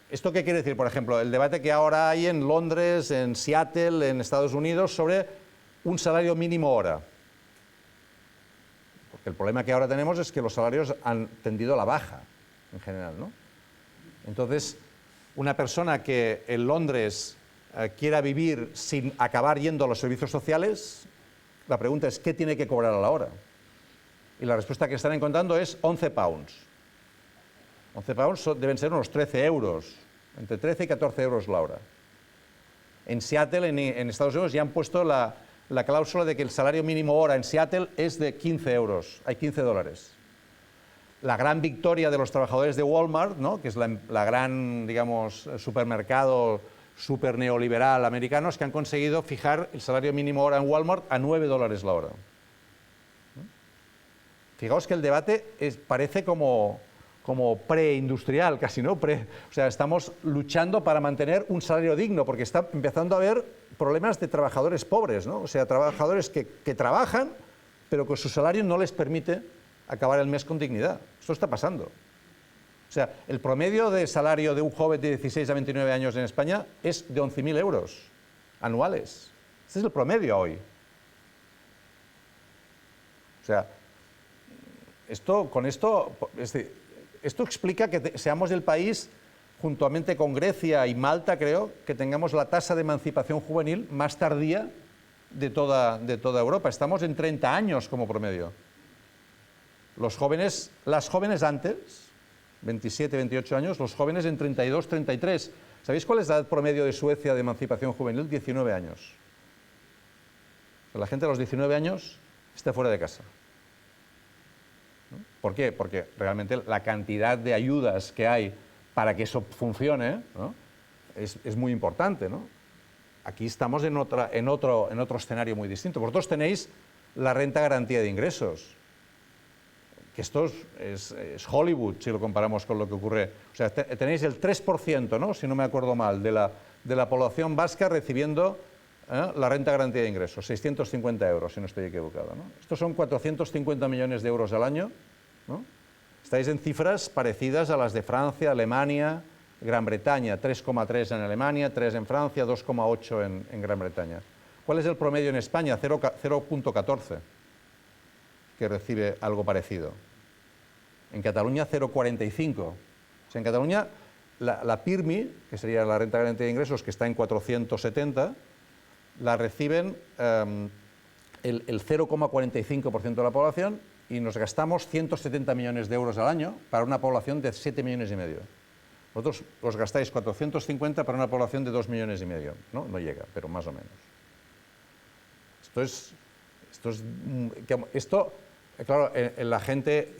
¿Esto qué quiere decir? Por ejemplo, el debate que ahora hay en Londres, en Seattle, en Estados Unidos, sobre un salario mínimo hora. Porque el problema que ahora tenemos es que los salarios han tendido a la baja, en general, ¿no? Entonces, una persona que en Londres quiera vivir sin acabar yendo a los servicios sociales, la pregunta es, ¿qué tiene que cobrar a la hora? Y la respuesta que están encontrando es 11 pounds. 11 pounds deben ser unos 13 euros, entre 13 y 14 euros la hora. En Seattle, en Estados Unidos, ya han puesto la cláusula de que el salario mínimo hora en Seattle es de 15 euros, hay 15 dólares. La gran victoria de los trabajadores de Walmart, ¿no?, que es la gran, digamos, supermercado super neoliberal americano, es que han conseguido fijar el salario mínimo hora en Walmart a 9 dólares la hora. Fijaos que el debate parece como preindustrial, casi, ¿no? O sea, estamos luchando para mantener un salario digno, porque está empezando a haber problemas de trabajadores pobres, ¿no? O sea, trabajadores que trabajan, pero que su salario no les permite acabar el mes con dignidad. Esto está pasando. O sea, el promedio de salario de un joven de 16 a 29 años en España es de 11.000 euros anuales. Este es el promedio hoy. O sea, esto explica que seamos el país, juntamente con Grecia y Malta, creo, que tengamos la tasa de emancipación juvenil más tardía de toda Europa. Estamos en 30 años como promedio. Las jóvenes antes, 27, 28 años, los jóvenes en 32, 33. ¿Sabéis cuál es la edad promedio de Suecia de emancipación juvenil? 19 años. O sea, la gente a los 19 años está fuera de casa. ¿No? ¿Por qué? Porque realmente la cantidad de ayudas que hay para que eso funcione, ¿no?, es muy importante, ¿no? Aquí estamos en otro escenario muy distinto. Vosotros tenéis la renta garantía de ingresos. que esto es Hollywood si lo comparamos con lo que ocurre. O sea, tenéis el 3%, ¿no? Si no me acuerdo mal, de la población vasca recibiendo la renta garantía de ingresos, 650 euros, si no estoy equivocado, ¿no? Estos son 450 millones de euros al año, ¿no? Estáis en cifras parecidas a las de Francia, Alemania, Gran Bretaña, 3,3 en Alemania, 3 en Francia, 2,8 en Gran Bretaña. ¿Cuál es el promedio en España? 0,14, que recibe algo parecido. En Cataluña, 0,45. O sea, en Cataluña, la PIRMI, que sería la renta garantía de ingresos, que está en 470, la reciben el 0,45% de la población y nos gastamos 170 millones de euros al año para una población de 7 millones y medio. Vosotros os gastáis 450 para una población de 2 millones y medio. No llega, pero más o menos. Esto claro, la gente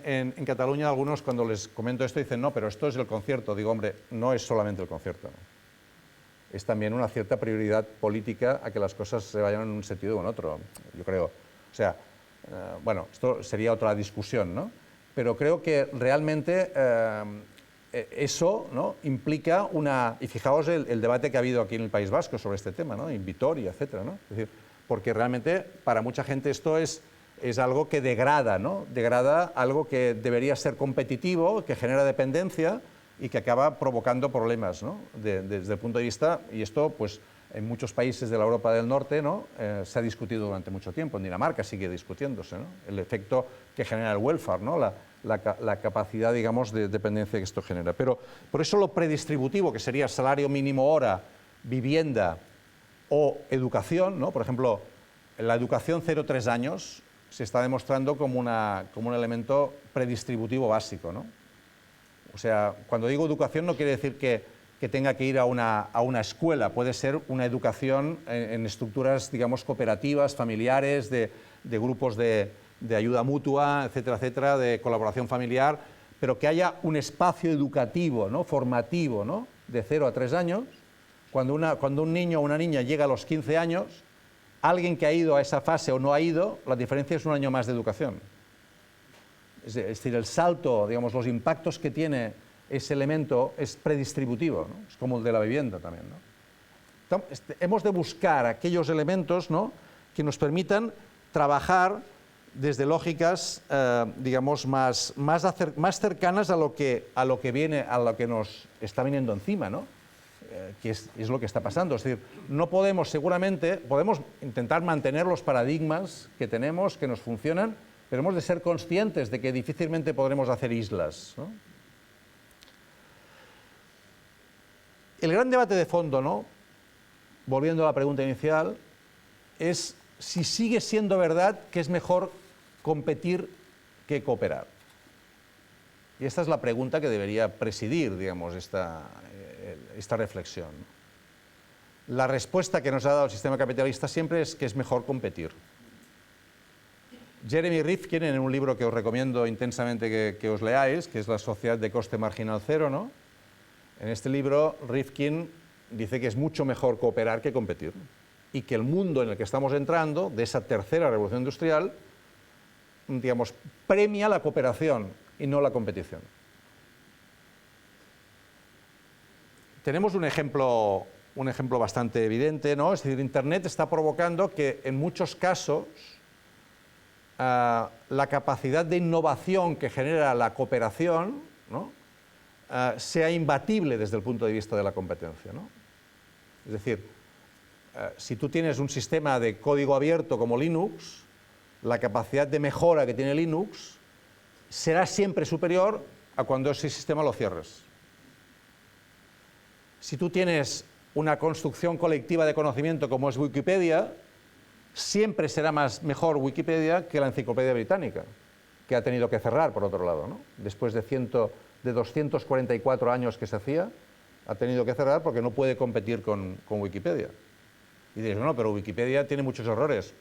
en Cataluña, algunos cuando les comento esto dicen, no, pero esto es el concierto. Digo, hombre, no es solamente el concierto, ¿no? Es también una cierta prioridad política a que las cosas se vayan en un sentido o en otro, yo creo. O sea, bueno, esto sería otra discusión, ¿no? Pero creo que realmente eso, ¿no?, implica una... Y fijaos el debate que ha habido aquí en el País Vasco sobre este tema, ¿no?, en Vitoria, etcétera, ¿no? Es decir, porque realmente para mucha gente esto es algo que degrada, ¿no? Degrada algo que debería ser competitivo, que genera dependencia y que acaba provocando problemas, ¿no?, desde el punto de vista, y esto pues en muchos países de la Europa del Norte, ¿no?, se ha discutido durante mucho tiempo, en Dinamarca sigue discutiéndose, ¿no?, el efecto que genera el welfare, ¿no?, la capacidad, digamos, de dependencia que esto genera. Pero por eso lo predistributivo, que sería salario mínimo hora, vivienda o educación, ¿no?, por ejemplo, la educación 0-3 años se está demostrando como un elemento predistributivo básico, ¿no? O sea, cuando digo educación no quiere decir que tenga que ir a una escuela, puede ser una educación en estructuras, digamos, cooperativas, familiares, de grupos de ayuda mutua, etcétera, etcétera, de colaboración familiar, pero que haya un espacio educativo, ¿no?, formativo, ¿no?, de 0 a 3 años. Cuando un niño o una niña llega a los 15 años, alguien que ha ido a esa fase o no ha ido, la diferencia es un año más de educación. Es decir, el salto, digamos, los impactos que tiene ese elemento es predistributivo, ¿no? Es como el de la vivienda también, ¿no? Entonces, hemos de buscar aquellos elementos, ¿no?, que nos permitan trabajar desde lógicas, digamos, más cercanas a lo que nos está viniendo encima, ¿no?, que es lo que está pasando. Es decir, no podemos, seguramente, podemos intentar mantener los paradigmas que tenemos, que nos funcionan, pero hemos de ser conscientes de que difícilmente podremos hacer islas, ¿no? El gran debate de fondo, ¿no?, volviendo a la pregunta inicial, es si sigue siendo verdad que es mejor competir que cooperar. Y esta es la pregunta que debería presidir, digamos, esta reflexión. La respuesta que nos ha dado el sistema capitalista siempre es que es mejor competir. Jeremy Rifkin, en un libro que os recomiendo intensamente que os leáis, que es La sociedad de coste marginal cero, ¿no?, en este libro Rifkin dice que es mucho mejor cooperar que competir y que el mundo en el que estamos entrando, de esa tercera revolución industrial, digamos, premia la cooperación y no la competición. Tenemos un ejemplo bastante evidente, ¿no? Es decir, Internet está provocando que en muchos casos la capacidad de innovación que genera la cooperación, ¿no?, sea imbatible desde el punto de vista de la competencia, ¿no? Es decir, si tú tienes un sistema de código abierto como Linux, la capacidad de mejora que tiene Linux será siempre superior a cuando ese sistema lo cierres. Si tú tienes una construcción colectiva de conocimiento como es Wikipedia, siempre será mejor Wikipedia que la Enciclopedia Británica, que ha tenido que cerrar, por otro lado, ¿no? Después de 244 años que se hacía, ha tenido que cerrar porque no puede competir con Wikipedia. Y diréis, no, pero Wikipedia tiene muchos errores.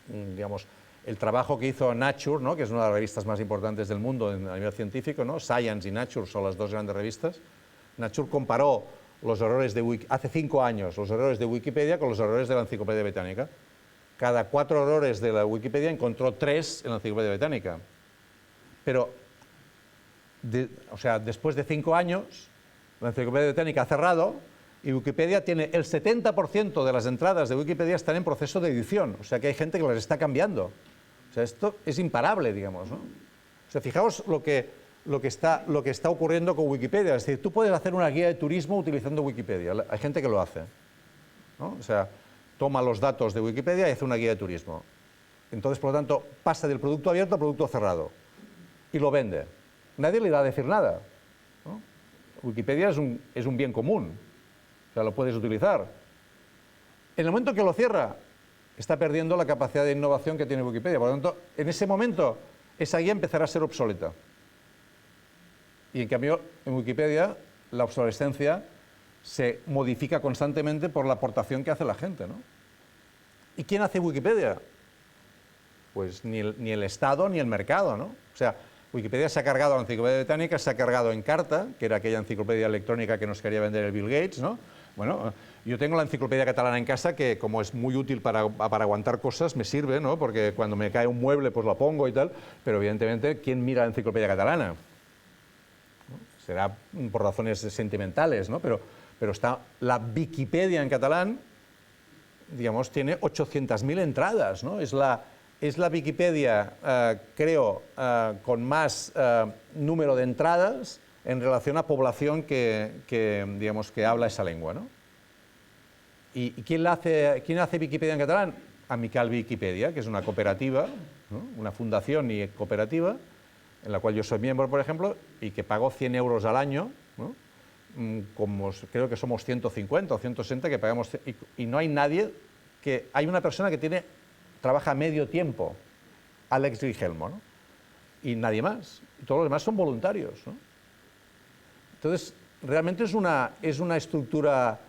Digamos, el trabajo que hizo Nature, ¿no?, que es una de las revistas más importantes del mundo a nivel científico, ¿no?, Science y Nature son las dos grandes revistas. Nature comparó los errores hace 5 años, los errores de Wikipedia con los errores de la Enciclopedia Británica. cada 4 errores de la Wikipedia encontró 3 en la Enciclopedia Británica. Pero, después de 5 años, la Enciclopedia Británica ha cerrado y Wikipedia tiene el 70% de las entradas de Wikipedia están en proceso de edición. O sea, que hay gente que las está cambiando. O sea, esto es imparable, digamos, ¿no? O sea, fijaos lo que está ocurriendo con Wikipedia. Es decir, tú puedes hacer una guía de turismo utilizando Wikipedia. Hay gente que lo hace, ¿no? O sea, toma los datos de Wikipedia y hace una guía de turismo. Entonces, por lo tanto, pasa del producto abierto al producto cerrado y lo vende. Nadie le va a decir nada, ¿no? Wikipedia es un bien común. O sea, lo puedes utilizar. En el momento que lo cierra, está perdiendo la capacidad de innovación que tiene Wikipedia. Por lo tanto, en ese momento, esa guía empezará a ser obsoleta. Y en cambio, en Wikipedia, la obsolescencia se modifica constantemente por la aportación que hace la gente, ¿no? ¿Y quién hace Wikipedia? Pues ni el Estado ni el mercado, ¿no? O sea, Wikipedia se ha cargado a la Enciclopedia Británica, se ha cargado Encarta, que era aquella enciclopedia electrónica que nos quería vender el Bill Gates, ¿no? Bueno, yo tengo la enciclopedia catalana en casa que, como es muy útil para aguantar cosas, me sirve, ¿no? Porque cuando me cae un mueble, pues la pongo y tal, pero evidentemente, ¿quién mira la enciclopedia catalana? ¿No? Será por razones sentimentales, ¿no? Pero está la Wikipedia en catalán, digamos, tiene 800.000 entradas, ¿no? Es la Wikipedia, creo, con más número de entradas en relación a población digamos, que habla esa lengua, ¿no? ¿Y quién hace Wikipedia en catalán? Amical Wikipedia, que es una cooperativa, ¿no? Una fundación y cooperativa, en la cual yo soy miembro, por ejemplo, y que pago 100 euros al año, ¿no? Como creo que somos 150 o 160 que pagamos, y no hay nadie hay una persona que trabaja a medio tiempo, Alex Rigelmo, ¿no? Y nadie más. Y todos los demás son voluntarios, ¿no? Entonces, realmente es una estructura,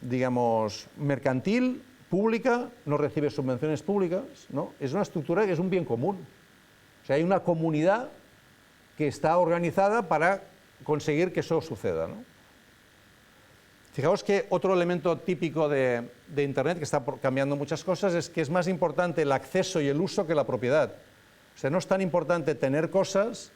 digamos, mercantil, pública, no recibe subvenciones públicas, ¿no? Es una estructura que es un bien común. O sea, hay una comunidad que está organizada para conseguir que eso suceda, ¿no? Fijaos que otro elemento típico de Internet, que está cambiando muchas cosas, es que es más importante el acceso y el uso que la propiedad. O sea, no es tan importante tener cosas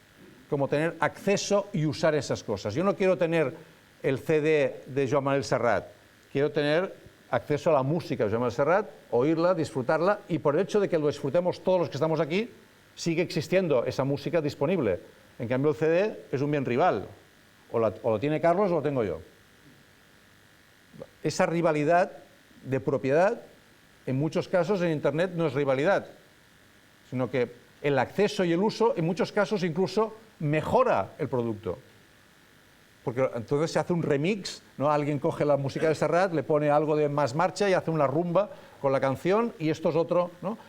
como tener acceso y usar esas cosas. Yo no quiero tener el CD de Joan Manuel Serrat, quiero tener acceso a la música de Joan Manuel Serrat, oírla, disfrutarla, y por el hecho de que lo disfrutemos todos los que estamos aquí, sigue existiendo esa música disponible. En cambio, el CD es un bien rival. O lo tiene Carlos o lo tengo yo. Esa rivalidad de propiedad, en muchos casos en Internet no es rivalidad, sino que el acceso y el uso, en muchos casos incluso mejora el producto. Porque entonces se hace un remix, ¿no? Alguien coge la música de Serrat, le pone algo de más marcha y hace una rumba con la canción, y esto es otro, ¿no?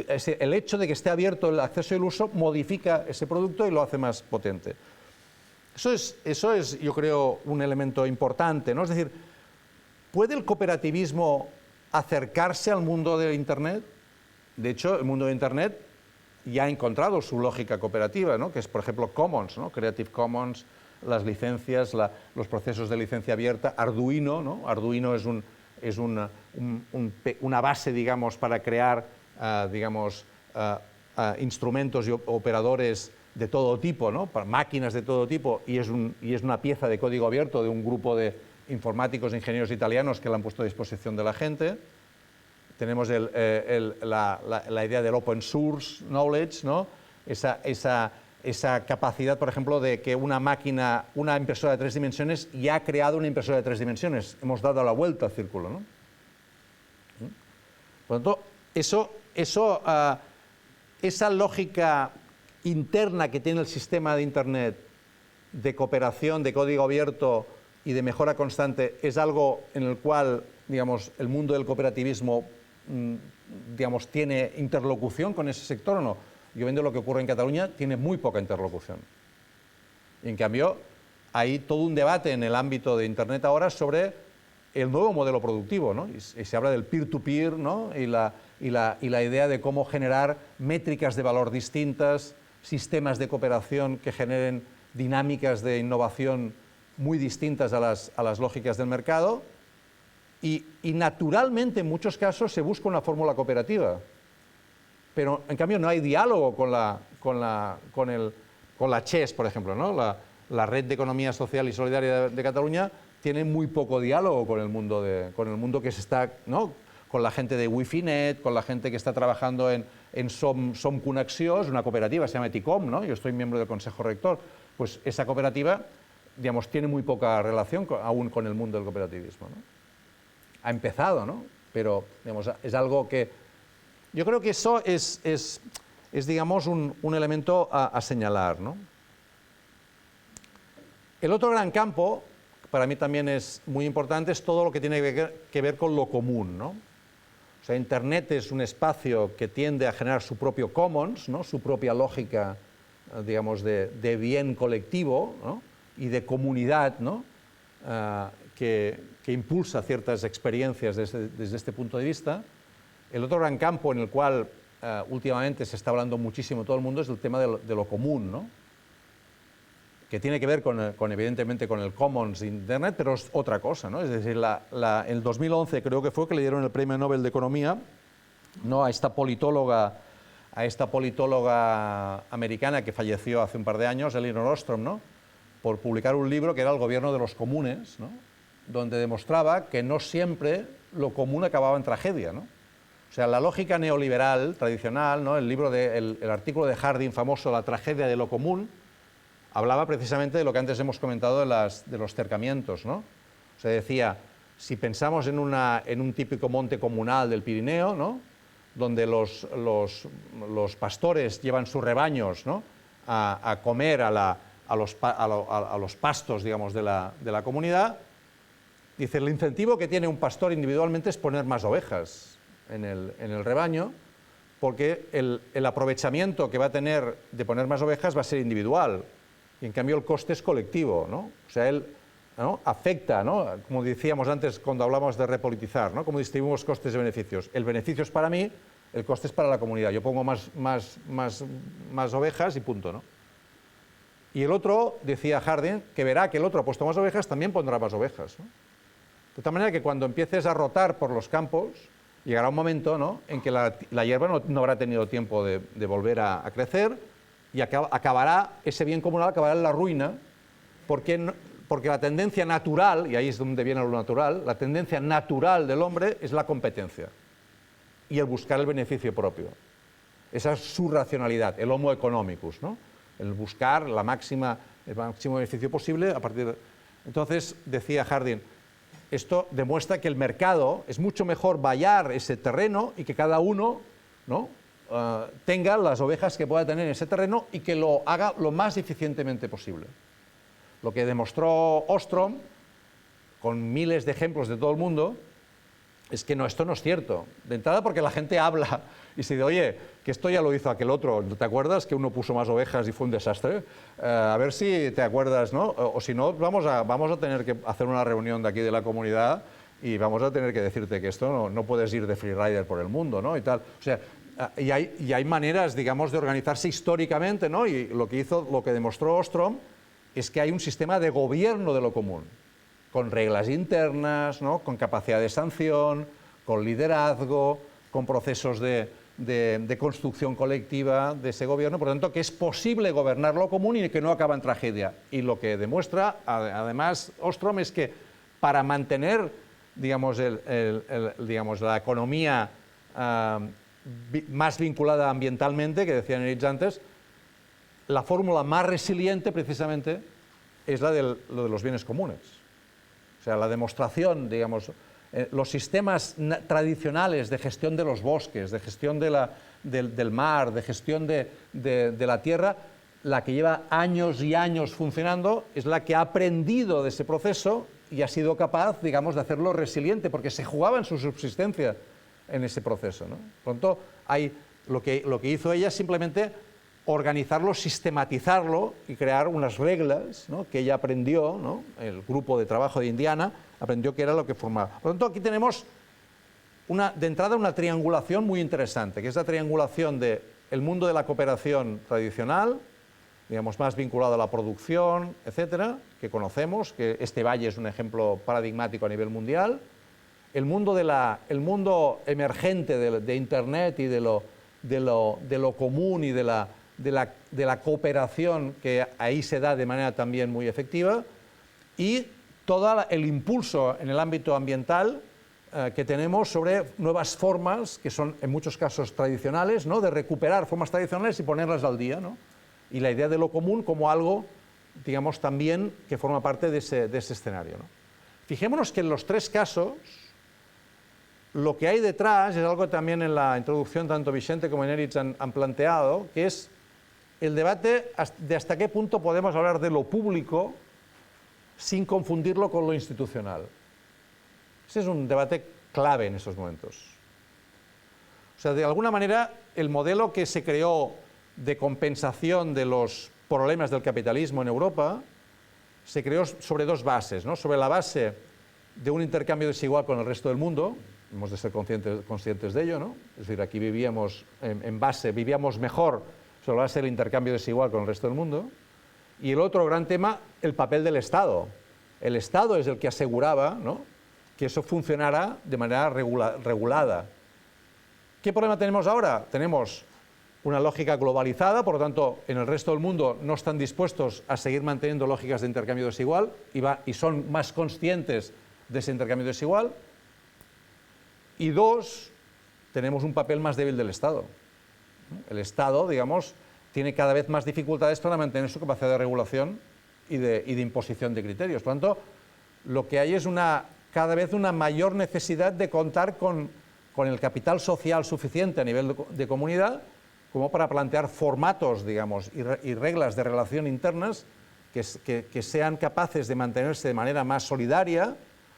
El hecho de que esté abierto el acceso y el uso modifica ese producto y lo hace más potente. Eso es, yo creo, un elemento importante, ¿no? Es decir, ¿puede el cooperativismo acercarse al mundo de Internet? De hecho, el mundo de Internet ya ha encontrado su lógica cooperativa, ¿no? Que es, por ejemplo, Commons, ¿no? Creative Commons, las licencias, los procesos de licencia abierta, Arduino, ¿no? Arduino es una base, digamos, para crear, instrumentos y operadores de todo tipo, ¿no? Para máquinas de todo tipo, y es una pieza de código abierto de un grupo de informáticos e ingenieros italianos que la han puesto a disposición de la gente. Tenemos la idea del open source knowledge, ¿no? Esa capacidad, por ejemplo, de que una impresora de 3 dimensiones ya ha creado una impresora de 3 dimensiones. Hemos dado la vuelta al círculo, ¿no? Por lo tanto, esa lógica interna que tiene el sistema de Internet de cooperación, de código abierto y de mejora constante es algo en el cual, digamos, el mundo del cooperativismo, digamos, tiene interlocución con ese sector o no. Yo viendo lo que ocurre en Cataluña, tiene muy poca interlocución. Y en cambio, hay todo un debate en el ámbito de Internet ahora sobre el nuevo modelo productivo, ¿no? Y se habla del peer-to-peer, ¿no? Y la idea de cómo generar métricas de valor distintas, sistemas de cooperación que generen dinámicas de innovación muy distintas a las lógicas del mercado. Y naturalmente, en muchos casos, se busca una fórmula cooperativa. Pero, en cambio, no hay diálogo con la CHES, por ejemplo, ¿no? La Red de Economía Social y Solidaria de Cataluña tiene muy poco diálogo con el mundo que se está, ¿no? Con la gente de Wifinet, con la gente que está trabajando en Som Connexió, es una cooperativa, se llama Eticom, ¿no? Yo estoy miembro del Consejo Rector. Pues esa cooperativa, digamos, tiene muy poca relación aún con el mundo del cooperativismo, ¿no? Ha empezado, ¿no? Pero, digamos, es algo que... Yo creo que eso es digamos, un elemento a señalar, ¿no? El otro gran campo, para mí también es muy importante, es todo lo que tiene que ver con lo común, ¿no? O sea, Internet es un espacio que tiende a generar su propio commons, ¿no? Su propia lógica, digamos, de bien colectivo, ¿no? Y de comunidad, ¿no? Que impulsa ciertas experiencias desde este punto de vista. El otro gran campo en el cual últimamente se está hablando muchísimo todo el mundo es el tema de lo común, ¿no? Que tiene que ver evidentemente con el commons de Internet, pero es otra cosa, ¿no? Es decir, el 2011 creo que fue que le dieron el Premio Nobel de Economía, ¿no? a esta politóloga americana que falleció hace un par de años, Elinor Ostrom, ¿no? Por publicar un libro que era El gobierno de los comunes, ¿no? Donde demostraba que no siempre lo común acababa en tragedia, ¿no? O sea, la lógica neoliberal tradicional, ¿no? El artículo de Harding famoso, La tragedia de lo común, hablaba precisamente de lo que antes hemos comentado de los cercamientos, ¿no? O sea, decía, si pensamos en un típico monte comunal del Pirineo, ¿no? Donde los pastores llevan sus rebaños, ¿no? a comer a los pastos, digamos, de la comunidad, dice, el incentivo que tiene un pastor individualmente es poner más ovejas en el rebaño, porque el aprovechamiento que va a tener de poner más ovejas va a ser individual, y en cambio el coste es colectivo, ¿no? O sea, él, ¿no? afecta, ¿no? Como decíamos antes cuando hablamos de repolitizar, ¿no? Cómo distribuimos costes y beneficios. El beneficio es para mí, el coste es para la comunidad. Yo pongo más ovejas y punto, ¿no? Y el otro, decía Harding, que verá que el otro ha puesto más ovejas, también pondrá más ovejas, ¿no? De tal manera que cuando empieces a rotar por los campos, llegará un momento, ¿no? en que la hierba no habrá tenido tiempo de volver a crecer, y ese bien comunal acabará en la ruina, porque la tendencia natural, y ahí es donde viene lo natural, la tendencia natural del hombre es la competencia y el buscar el beneficio propio. Esa es su racionalidad, el homo economicus, ¿no? El buscar el máximo beneficio posible a partir de... Entonces, decía Harding, esto demuestra que el mercado es mucho mejor vallar ese terreno y que cada uno, ¿no? Tenga las ovejas que pueda tener en ese terreno y que lo haga lo más eficientemente posible. Lo que demostró Ostrom, con miles de ejemplos de todo el mundo, es que no, esto no es cierto. De entrada porque la gente habla y se dice, oye, que esto ya lo hizo aquel otro, ¿te acuerdas que uno puso más ovejas y fue un desastre? A ver si te acuerdas, ¿no? O si no, vamos a tener que hacer una reunión de aquí de la comunidad y vamos a tener que decirte que esto no puedes ir de freerider por el mundo, ¿no? Y tal. O sea, y hay maneras, digamos, de organizarse históricamente, ¿no? Y lo que demostró Ostrom es que hay un sistema de gobierno de lo común, con reglas internas, ¿no? Con capacidad de sanción, con liderazgo, con procesos de construcción colectiva de ese gobierno, por lo tanto, que es posible gobernar lo común y que no acaba en tragedia. Y lo que demuestra, además, Ostrom, es que para mantener, digamos, la economía más vinculada ambientalmente, que decían ellos antes, la fórmula más resiliente precisamente es lo de los bienes comunes. O sea, la demostración, digamos, los sistemas tradicionales de gestión de los bosques, de gestión del mar, de gestión de la tierra, la que lleva años y años funcionando, es la que ha aprendido de ese proceso y ha sido capaz, digamos, de hacerlo resiliente, porque se jugaba en su subsistencia en ese proceso, ¿no? Por lo tanto, lo que hizo ella es simplemente organizarlo, sistematizarlo y crear unas reglas, ¿no? Que ella aprendió, ¿no? El grupo de trabajo de Indiana aprendió que era lo que formaba. Por lo tanto, aquí tenemos de entrada una triangulación muy interesante, que es la triangulación del mundo de la cooperación tradicional, digamos, más vinculado a la producción, etcétera, que conocemos, que este valle es un ejemplo paradigmático a nivel mundial. el mundo emergente de Internet y de lo común y de la cooperación que ahí se da de manera también muy efectiva, y todo el impulso en el ámbito ambiental que tenemos sobre nuevas formas, que son en muchos casos tradicionales, ¿no?, de recuperar formas tradicionales y ponerlas al día, ¿no? Y la idea de lo común como algo, digamos, también que forma parte de ese escenario, ¿no? Fijémonos que en los tres casos lo que hay detrás es algo que también en la introducción tanto Vicente como Eneritz han planteado, que es el debate de hasta qué punto podemos hablar de lo público sin confundirlo con lo institucional. Ese es un debate clave en estos momentos. O sea, de alguna manera, el modelo que se creó de compensación de los problemas del capitalismo en Europa se creó sobre dos bases, ¿no? Sobre la base de un intercambio desigual con el resto del mundo, hemos de ser conscientes de ello, ¿no? Es decir, aquí vivíamos vivíamos mejor sobre la base del intercambio desigual con el resto del mundo. Y el otro gran tema, el papel del Estado. El Estado es el que aseguraba, ¿no?, que eso funcionara de manera regulada. ¿Qué problema tenemos ahora? Tenemos una lógica globalizada, por lo tanto, en el resto del mundo no están dispuestos a seguir manteniendo lógicas de intercambio desigual y son más conscientes de ese intercambio desigual. Y dos, tenemos un papel más débil del Estado. El Estado, digamos, tiene cada vez más dificultades para mantener su capacidad de regulación y de imposición de criterios. Por lo tanto, lo que hay es cada vez una mayor necesidad de contar con el capital social suficiente a nivel de comunidad como para plantear formatos, digamos, y reglas de relación internas que sean capaces de mantenerse de manera más solidaria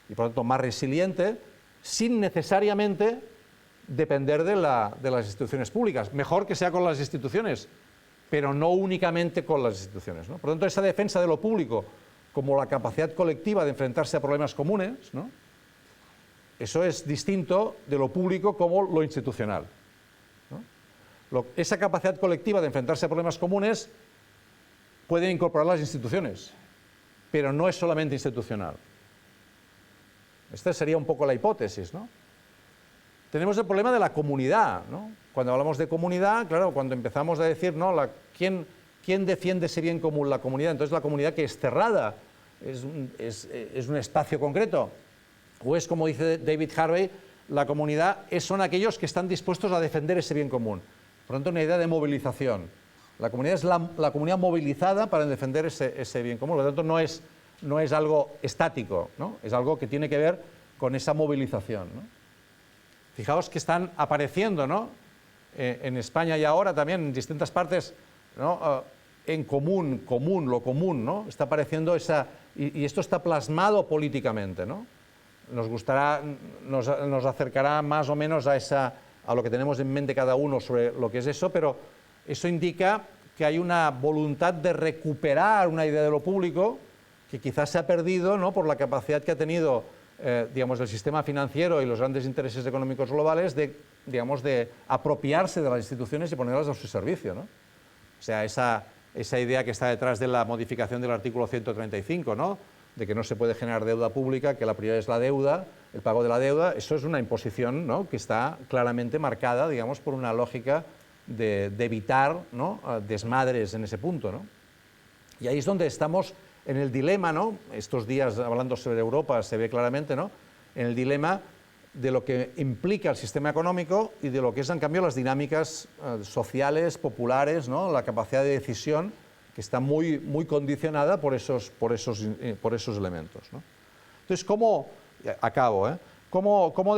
y, por lo tanto, más resiliente, sin necesariamente depender de las instituciones públicas. Mejor que sea con las instituciones, pero no únicamente con las instituciones, ¿no? Por lo tanto, esa defensa de lo público como la capacidad colectiva de enfrentarse a problemas comunes, ¿no?, eso es distinto de lo público como lo institucional, ¿no? Esa capacidad colectiva de enfrentarse a problemas comunes pueden incorporar las instituciones, pero no es solamente institucional. Esta sería un poco la hipótesis, ¿no? Tenemos el problema de la comunidad, ¿no? Cuando hablamos de comunidad, claro, cuando empezamos a decir, ¿no?, ¿quién defiende ese bien común? La comunidad. Entonces, la comunidad que es cerrada, es un espacio concreto. O es, como dice David Harvey, la comunidad son aquellos que están dispuestos a defender ese bien común. Por lo tanto, una idea de movilización. La comunidad es la comunidad movilizada para defender ese bien común. Por lo tanto, no es algo estático, ¿no? Es algo que tiene que ver con esa movilización, ¿no? Fijaos que están apareciendo, ¿no?, en España y ahora también en distintas partes, ¿no?, en lo común, ¿no? Está apareciendo y esto está plasmado políticamente, ¿no? Nos acercará más o menos a lo que tenemos en mente cada uno sobre lo que es eso, pero eso indica que hay una voluntad de recuperar una idea de lo público que quizás se ha perdido, ¿no?, por la capacidad que ha tenido, digamos, el sistema financiero y los grandes intereses económicos globales de apropiarse de las instituciones y ponerlas a su servicio, ¿no? O sea, esa idea que está detrás de la modificación del artículo 135, ¿no?, de que no se puede generar deuda pública, que la prioridad es la deuda, el pago de la deuda, eso es una imposición, ¿no?, que está claramente marcada, digamos, por una lógica de evitar, ¿no?, desmadres en ese punto, ¿no? Y ahí es donde estamos en el dilema, ¿no?, estos días hablando sobre Europa se ve claramente, ¿no?, en el dilema de lo que implica el sistema económico y de lo que es, en cambio, las dinámicas sociales, populares, ¿no?, la capacidad de decisión que está muy condicionada por esos elementos, ¿no? Entonces, ¿cómo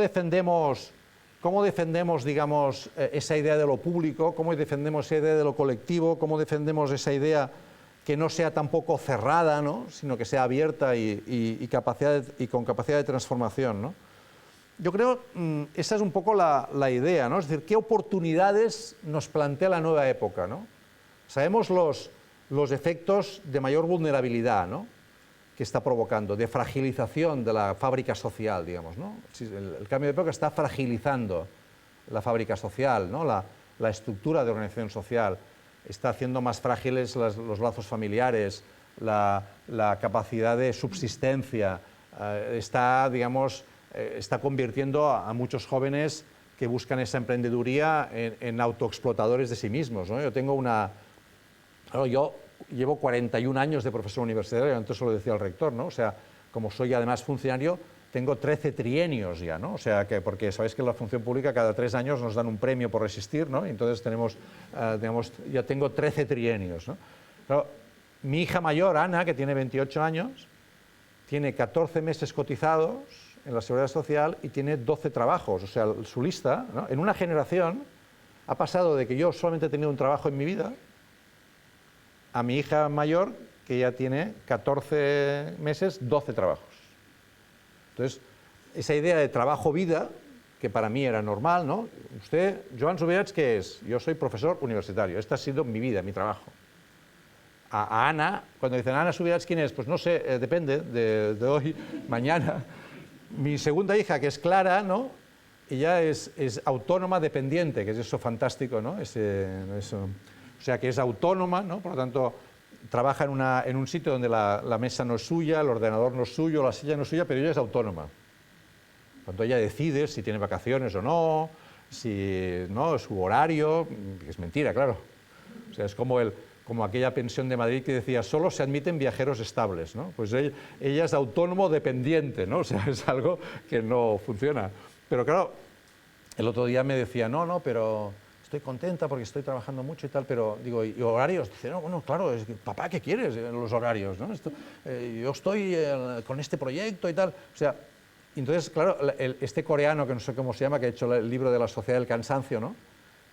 defendemos, digamos, esa idea de lo público? ¿Cómo defendemos esa idea de lo colectivo? ¿Cómo defendemos esa idea que no sea tampoco cerrada, ¿no?, sino que sea abierta y con capacidad de transformación, ¿no? Yo creo esa es un poco la idea, ¿no? Es decir, ¿qué oportunidades nos plantea la nueva época, ¿no? Sabemos los efectos de mayor vulnerabilidad, ¿no?, que está provocando, de fragilización de la fábrica social, digamos, ¿no? El cambio de época está fragilizando la fábrica social, ¿no?, la estructura de organización social, está haciendo más frágiles los lazos familiares, la capacidad de subsistencia, está, digamos, está convirtiendo a muchos jóvenes que buscan esa emprendeduría en autoexplotadores de sí mismos, ¿no? Claro, yo llevo 41 años de profesor universitario, antes se lo decía el rector, ¿no? O sea, como soy además funcionario, tengo 13 trienios ya, ¿no? O sea, porque sabéis que en la función pública cada 3 años nos dan un premio por resistir, ¿no? Entonces ya tengo 13 trienios, ¿no? Claro, mi hija mayor, Ana, que tiene 28 años, tiene 14 meses cotizados en la Seguridad Social y tiene 12 trabajos. O sea, su lista, ¿no? En una generación ha pasado de que yo solamente he tenido un trabajo en mi vida a mi hija mayor, que ya tiene 14 meses, 12 trabajos. Entonces, esa idea de trabajo-vida, que para mí era normal, ¿no? Usted, Joan Subirats, ¿qué es? Yo soy profesor universitario. Esta ha sido mi vida, mi trabajo. A Ana, cuando dicen, Ana Subirats, ¿quién es? Pues no sé, depende de hoy, mañana. Mi segunda hija, que es Clara, ¿no? Ella es autónoma dependiente, que es eso fantástico, ¿no? O sea, que es autónoma, ¿no? Por lo tanto, trabaja en un sitio donde la mesa no es suya, el ordenador no es suyo, la silla no es suya, pero ella es autónoma. Cuando ella decide si tiene vacaciones o no, si no, su horario, es mentira, claro. O sea, es como aquella pensión de Madrid que decía, solo se admiten viajeros estables, ¿no? Pues ella es autónomo dependiente, ¿no? O sea, es algo que no funciona. Pero claro, el otro día me decía, no, pero estoy contenta porque estoy trabajando mucho y tal, pero digo, ¿y horarios? Dice, no, bueno, claro, papá, ¿qué quieres? Los horarios, ¿no? Yo estoy con este proyecto y tal. O sea, entonces, claro, este coreano, que no sé cómo se llama, que ha hecho el libro de la sociedad del cansancio, ¿no?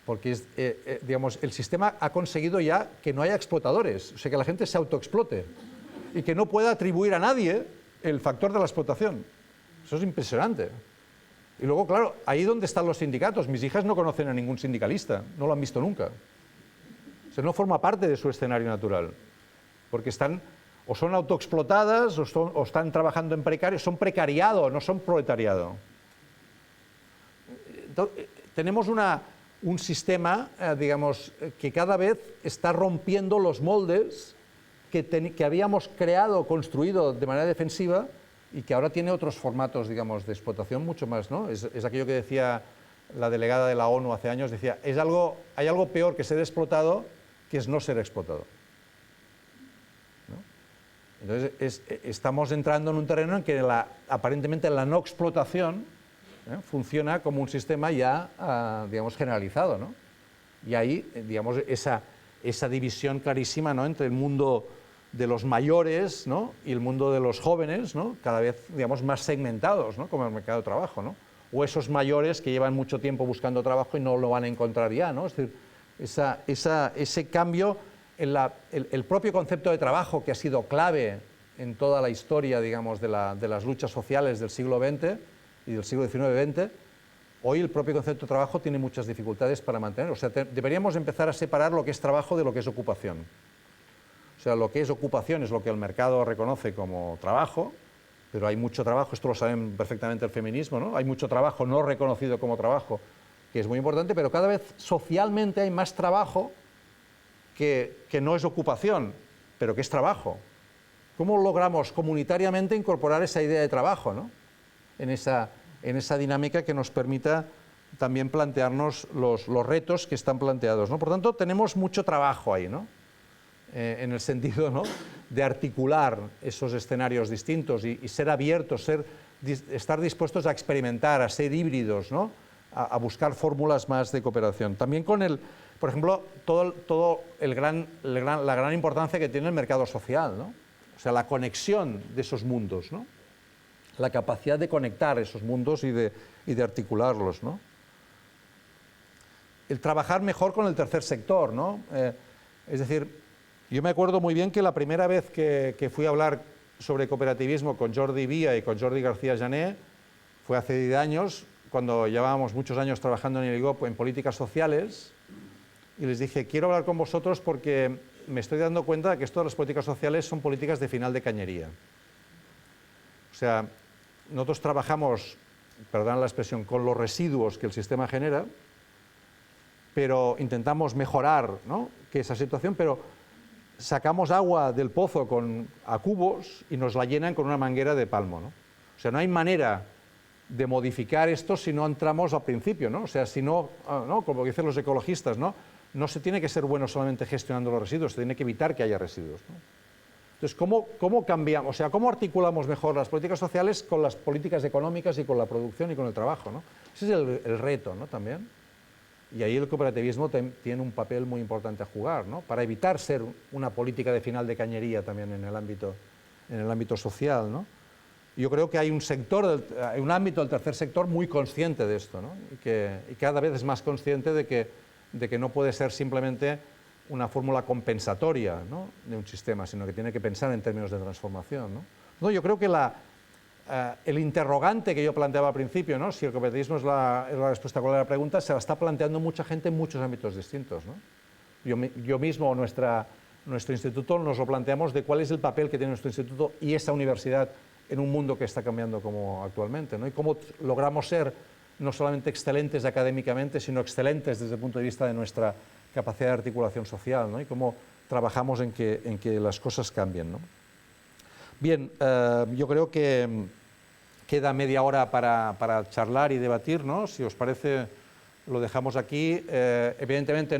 Porque digamos, el sistema ha conseguido ya que no haya explotadores, o sea, que la gente se autoexplote y que no pueda atribuir a nadie el factor de la explotación. Eso es impresionante. Y luego, claro, ahí donde están los sindicatos. Mis hijas no conocen a ningún sindicalista, no lo han visto nunca. O sea, no forma parte de su escenario natural, porque o son autoexplotadas o están trabajando en precario, son precariado, no son proletariado. Entonces, tenemos un sistema, digamos, que cada vez está rompiendo los moldes que habíamos creado, construido de manera defensiva y que ahora tiene otros formatos, digamos, de explotación mucho más, ¿no? Es aquello que decía la delegada de la ONU hace años, decía, hay algo peor que ser explotado, que es no ser explotado, ¿no? Entonces, estamos entrando en un terreno en que aparentemente la no explotación funciona como un sistema ya, digamos, generalizado, ¿no? Y ahí, digamos, esa división clarísima, ¿no?, entre el mundo de los mayores, ¿no?, y el mundo de los jóvenes, ¿no?, cada vez, digamos, más segmentados, ¿no?, como el mercado de trabajo, ¿no? O esos mayores que llevan mucho tiempo buscando trabajo y no lo van a encontrar ya, ¿no? Es decir, ese cambio en el propio concepto de trabajo, que ha sido clave en toda la historia, digamos, de las luchas sociales del siglo XX y del siglo XIX-XX, hoy el propio concepto de trabajo tiene muchas dificultades para mantener. O sea, deberíamos empezar a separar lo que es trabajo de lo que es ocupación. O sea, lo que es ocupación es lo que el mercado reconoce como trabajo, pero hay mucho trabajo, esto lo saben perfectamente el feminismo, ¿no? Hay mucho trabajo no reconocido como trabajo, que es muy importante, pero cada vez socialmente hay más trabajo que no es ocupación, pero que es trabajo. ¿Cómo logramos comunitariamente incorporar esa idea de trabajo, ¿no?, en esa dinámica que nos permita también plantearnos los retos que están planteados, ¿no? Por tanto, tenemos mucho trabajo ahí, ¿no?, en el sentido, ¿no?, de articular esos escenarios distintos y ser abiertos, estar dispuestos a experimentar, a ser híbridos, ¿no?, a buscar fórmulas más de cooperación. También con por ejemplo, la gran importancia que tiene el mercado social, ¿no? O sea, la conexión de esos mundos, ¿no?, la capacidad de conectar esos mundos y de articularlos, ¿no? El trabajar mejor con el tercer sector, ¿no? Es decir, yo me acuerdo muy bien que la primera vez que fui a hablar sobre cooperativismo con Jordi Vía y con Jordi García Jané fue hace 10 años, cuando llevábamos muchos años trabajando en el IGOP en políticas sociales, y les dije, quiero hablar con vosotros porque me estoy dando cuenta de que esto de las políticas sociales son políticas de final de cañería. O sea, nosotros trabajamos, perdón la expresión, con los residuos que el sistema genera, pero intentamos mejorar, ¿no?, que esa situación, pero sacamos agua del pozo a cubos y nos la llenan con una manguera de palmo, ¿no? O sea, no hay manera de modificar esto si no entramos al principio, ¿no? O sea, si no, como dicen los ecologistas, no se tiene que ser bueno solamente gestionando los residuos, se tiene que evitar que haya residuos, ¿no? Entonces, ¿cómo cambiamos, o sea, cómo articulamos mejor las políticas sociales con las políticas económicas y con la producción y con el trabajo, ¿no? Ese es el reto, ¿no? También. Y ahí el cooperativismo tiene un papel muy importante a jugar, ¿no? Para evitar ser una política de final de cañería también en el ámbito social, ¿no? Yo creo que hay un ámbito del tercer sector muy consciente de esto, ¿no? Y cada vez es más consciente de que no puede ser simplemente una fórmula compensatoria, ¿no?, de un sistema, sino que tiene que pensar en términos de transformación, ¿no? Yo creo que el interrogante que yo planteaba al principio, ¿no?, si el cooperativismo es la respuesta a la pregunta, se la está planteando mucha gente en muchos ámbitos distintos, ¿no? Yo mismo o nuestro instituto nos lo planteamos de cuál es el papel que tiene nuestro instituto y esa universidad en un mundo que está cambiando como actualmente, ¿no? Y cómo logramos ser no solamente excelentes académicamente, sino excelentes desde el punto de vista de nuestra capacidad de articulación social, ¿no? Y cómo trabajamos en que las cosas cambien, ¿no? Bien, yo creo que queda media hora para charlar y debatir, ¿no? Si os parece, lo dejamos aquí. Evidentemente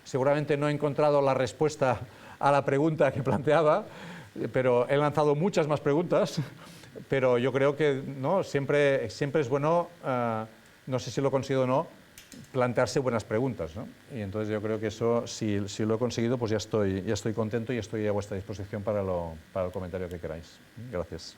seguramente no he encontrado la respuesta a la pregunta que planteaba, pero he lanzado muchas más preguntas, pero yo creo que, ¿no?, siempre es bueno, no sé si lo consigo o no, plantearse buenas preguntas, ¿no? Y entonces yo creo que eso, si lo he conseguido, pues ya estoy contento y estoy a vuestra disposición para el comentario que queráis. Gracias.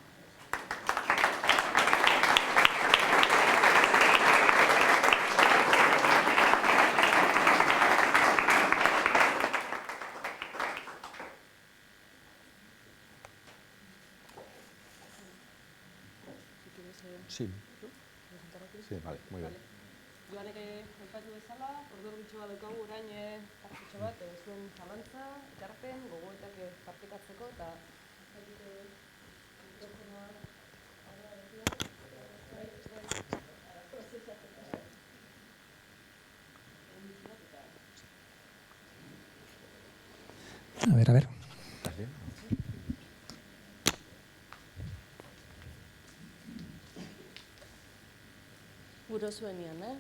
Sí. Sí, vale, muy bien. Joanek aipatu bezala, ordurgitxo bat daukagu orain tartetxo bat, zuen zalantza, ekarpen, gogoetak partekatzeko eta A ver. guro zuenian,